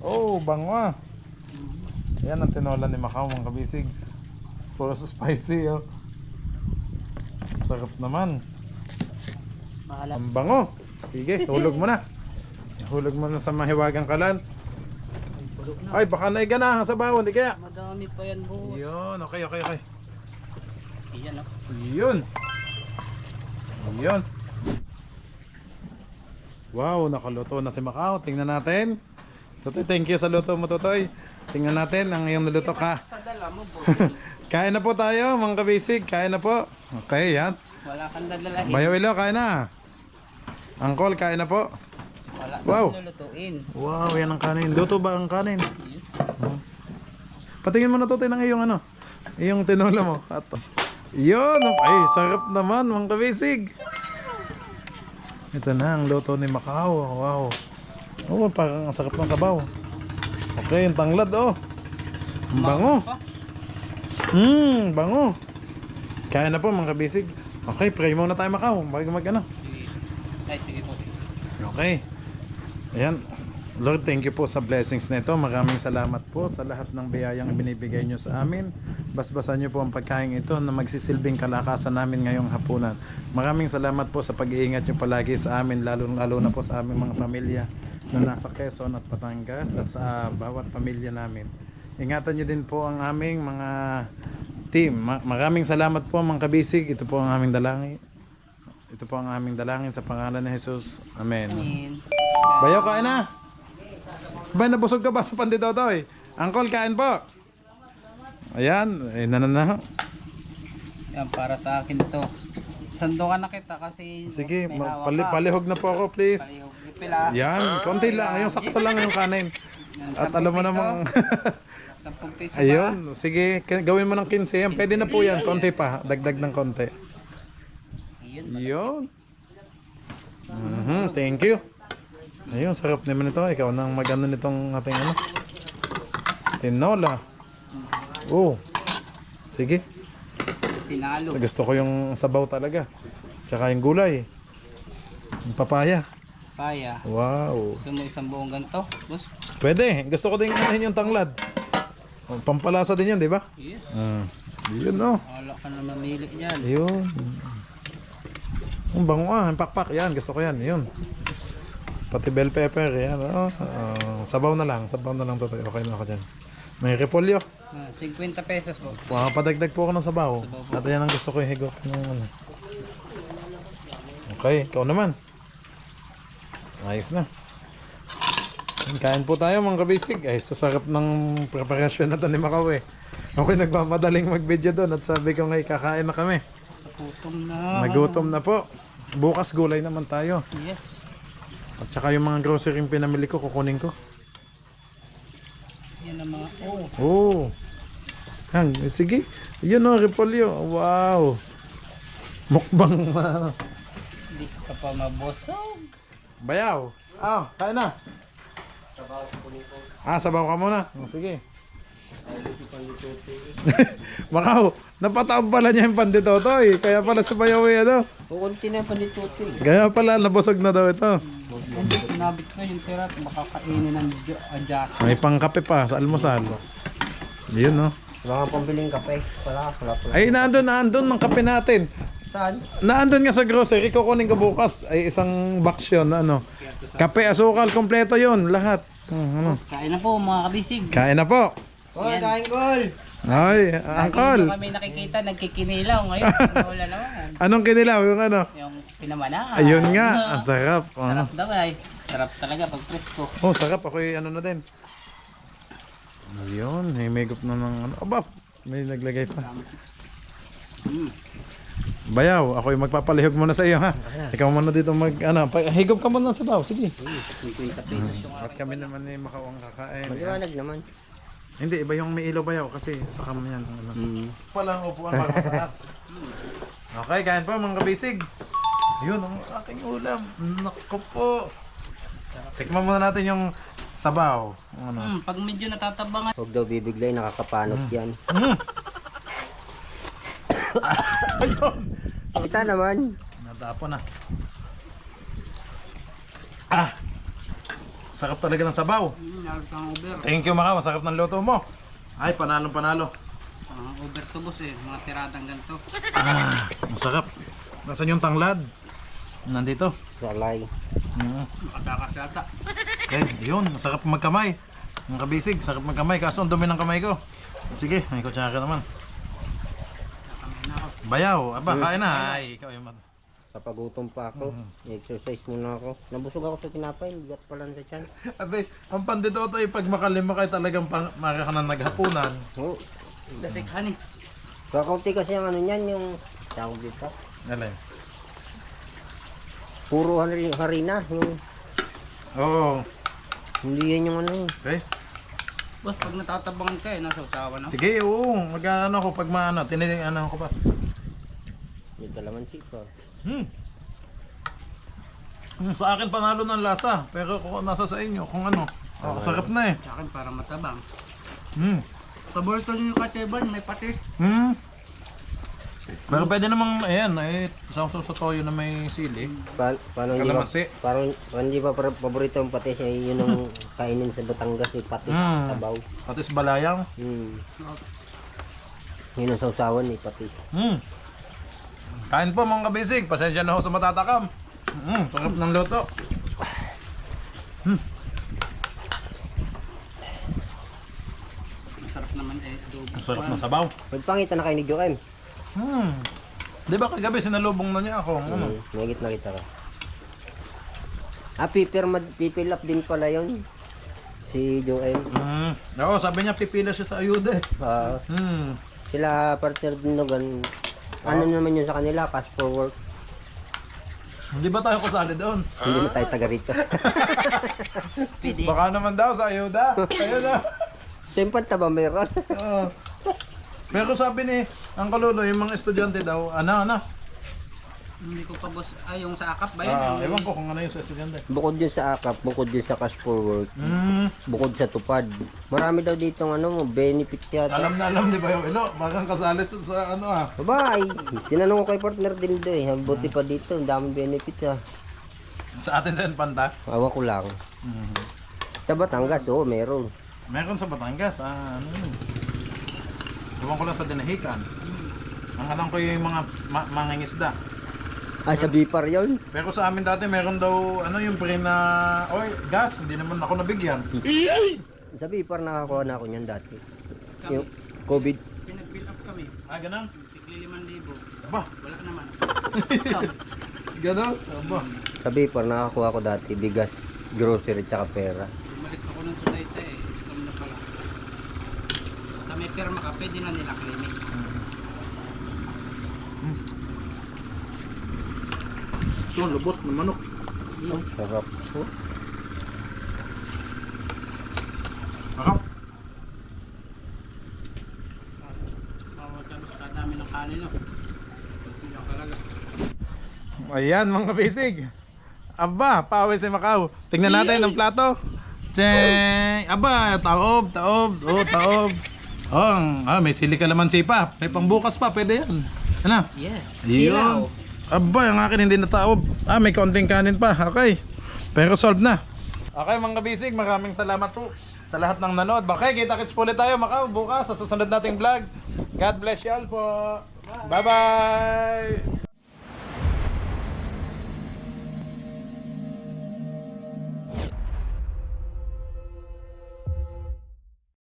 Oh, bango ah. Yan ang tinola ni Macau, mga kabisig. Puro spicy, oh. Sarap naman. Mahalat. Ang bango. Sige, hulog mo na. Hulog mo na sa mahiwagang kalan. Ay, baka naiga na sa bawon, di kaya? Madami pa yan boss. Yun, okay. Yan oh. Yun. Wow, nakaluto na si Macau. Tingnan natin. Totoy, thank you sa luto mo, Totoy. Tingnan natin ang iyong niluto ka. Sa dala mo boss. Kain na po tayo, mga kabisig. Kain na po. Okay, yan. Wala kang dadalahin. Bayaw Ilo, kain na. Angkol, kain na po. Wala Wow. kang lulutuin. Wow, yan ang kanin. Luto ba ang kanin? Patingin mo na to ng iyong ano, iyong tinola mo. Ato. Yun, ay sarap naman mga kabisig. Ito na ang luto ni Macau. Wow. Oh, parang ang sarap ng sabaw. Okay, yung tanglad oh. Ang bango. Bango. Kaya na po mga kabisig. Okay, pray muna tayo Macau bago mag ano. Ay, sige po. Okay. Ayan. Lord, thank you po sa blessings na ito. Maraming salamat po sa lahat ng biyayang ibinibigay nyo sa amin. Basbasan nyo po ang pagkain ito na magsisilbing kalakasan namin ngayong hapunan. Maraming salamat po sa pag-iingat nyo palagi sa amin, lalo na po sa aming mga pamilya na nasa Quezon at Batangas at sa bawat pamilya namin. Ingatan nyo din po ang aming mga team. Maraming salamat po mga kabisig. Ito po ang aming dalangin. Ito po ang aming dalangin sa pangalan ni Jesus. Amen. Amen. Bayaw, kain na. Bay, nabusog ka ba sa panditotoy? Angkol, kain po. Ayan, na. Yan, para sa akin to. Sandukan na kita kasi Sige, may hawak ka. palihog na po ako, please. Palihog. Pila. Yan, konti lang. Yung sakto lang yung kanin. At alam mo namang... 10 piso ba? Ayun, sige, gawin mo ng 15 yan. Pwede na po yan, konti pa. Dagdag ng konti. Yun. Thank you. Ayun, sarap naman ito. Ikaw nang mag-ano nitong ating ano. Tinola. Oh. Sige. Tinalo. Gusto ko yung sabaw talaga. Tsaka yung gulay. Yung papaya. Paya. Wow. Gusto mo isang buong ganito, boss? Pwede. Gusto ko din inahin yung tanglad. Oh, pampalasa din yan, di ba? Yes. Yun oh. Wala ka na mamili dyan. Ayun. Ang bango ah, ang pakpak. Yan, gusto ko yan. Yun. Pati bell pepper, yan. Sabaw na lang to. Okay na ako dyan. May repolyo. 50 pesos po. Padagdag po ako ng sabaw. At yan ang gusto ko ihigop ng ano. Okay, ikaw naman. Ayos na. Kain po tayo mga kabisig. Ay, sa sarap ng preparasyon na ito ni Macau eh. Ako'y nagmamadaling mag-video doon at sabi ko nga kakain na kami. Nagutom na. Nagutom na po. Bukas gulay naman tayo. Yes. At saka yung mga grocery yung pinamili ko, kukunin ko. Yan ang mga... Sige. Yun o, repolyo. Wow. Mukbang Hindi ka pa mabusog. bayaw. Kain na. Sabaw ka muna. Sige. Macau, napataob pala niya yung panditotoy. Kaya pala sa bayaw eh, ano? Kukunti na pa dito. Kaya pala, nabusog na daw ito. Hindi, pinabit ko yung tira at makakainin ng adjust. May pangkape pa sa almusal. Yun, no? Wala nga pambiling kape. Wala. Ay, naandun ng kape natin. Saan? Naandun nga sa grocery, kukunin ko bukas. Ay, isang box yun, ano. Kape, asukal, kompleto yun, lahat. Ano. Kain na po mga kabisig. Kain na po. Hoy, kain kol! Ay, angkol. Kami nakikita, nagkikinilaw ngayon. Wala naman. Anong kinilaw? Yung ano? Yung pinamana. Ayun nga, ang sarap. Sarap daw ay. Sarap talaga pag presko. Sarap. Ako'y ano na din. Ayun, may gup na ng ano. Aba, may naglagay pa. Bayaw, ako'y magpapalihog muna sa iyo ha. Ikaw muna dito higop ka muna sa baw. Sige. 50 pesos yung Ba't kami naman ni Macau ang kakain? Maliwanag naman. Hindi, iba yung may ilaw bayaw kasi sa kamo yan. Palang upuan para mataas. Okay, kain po mga kabisig. Yun, ang aking ulam. Naku po. Tikman muna natin yung sabaw. Ano? pag medyo natatabangan. Huwag daw bibiglay, nakakapanot yan. Ayun. Kita naman. Natapo na. Sarap talaga ng sabaw. Over. Thank you Macau, masarap ng luto mo. Ay, panalong panalo. Over to boss eh. Mga tiradang ganito. Masarap. Nasaan yung tanglad? Nandito. Salay. Makakakata. Okay, yun. Masarap magkamay. Mga kabisig, sarap magkamay. Kaso ang dumi ng kamay ko. Sige, may kutsara naman. Bayaw, kain na. Ay, ikaw yung Papagutom pa ako. I-exercise muna ako. Nabusog ako sa tinapay. Bigat pa lang sa tiyan. Abe, ang pandito ay pag makalima kayo talagang mara ka na naghapunan. Oo. Dasikhan eh. Kakaunti kasi ang ano niyan, yung tawag dito. Alay. Puro harina. Yung, Oo. hindi yan yung ano. Okay. Boss, pag natatabangan ka nasa usawa na. Sige, oo. Mag-ano ako pag tinitingnan ko pa. May kalamansi pa. Sa akin panalo ng lasa. Pero kung nasa sa inyo, kung ano. Sarap na eh. Sa akin para matabang. Paborito Paborito nyo kateban, may patis. Pero pwede namang, sausaw sa toyo na may sili. Paano Kalamansi. hindi pa paborito ang patis. Yun ang kainin sa Batangas. Patis, sabaw. Patis balayang. Yun ang sausawan patis. Kain po mga kabisig. Pasensya na ho sa matatakam. Sarap ng luto. Masarap naman eh. Sarap ng sabaw. Magpangita na kayo ni Joem. Di ba kagabi sinalubong na niya ako? Nagit na kita ka. Pipil up din pala yun. Si Joem. Oo, sabi niya pipila siya sa ayuda eh. Sila partner din doon. Ano naman yun sa kanila? Cash for work. Hindi ba tayo kasali doon? Hindi na tayo taga rito. Pwede. Baka naman daw sa ayuda. Ayun na. Tempanta ba meron? Pero sabi ni ang kalulo, yung mga estudyante daw, ano? Hindi ko pa boss, yung sa akap ba yun? Ewan ko kung ano yung sa estudyante. Bukod yun sa akap, bukod yun sa cash for work, bukod sa tupad. Marami daw dito benefits yata. Alam na alam ni Bayo Ilo, bagang kasali sa ano Babay, tinanong ko kay partner din doon buti pa dito, ang daming benefits Sa atin sa Infanta. Awa ko lang. Sa Batangas, meron. Meron sa Batangas, Ewan ko lang sa Dinahican. Ang alam ko yung mga mangingisda. Ah, sa Bipar yun. Pero sa amin dati meron daw ano yung pre na oil, gas, hindi naman ako nabigyan. Sa Bipar nakakuha na ako niyan dati. Kami, Yung COVID. pinag-fill up kami. Ah, ganun? Tigli 5,000. Aba, Wala naman. ganun? Aba. Sa Bipar nakakuha ko dati bigas, grocery tsaka pera. Bumalik ako ng Sudayta eh. Scam na pala. Basta may perma ka, pwede na nila claiming. Ito, lubot ng manok. Oh, sarap. Oh. Sarap. Kadami ng kanin no. Hindi ako talaga. Ayan mga bisig. Aba, pawis si Macau. Tingnan natin ang plato. Cheng! Aba, taob, taob. Oh, taob. Oh, may sili kalamansi pa. May pangbukas pa, pwede yan. Ano? Yes. Yun. Aba, yung akin hindi nataob. May kaunting kanin pa. Okay. Pero solve na. Okay mga bisig, maraming salamat po sa lahat ng nanood. Okay, kita-kits po ulit tayo Macau bukas sa susunod nating vlog. God bless you all po. Bye-bye!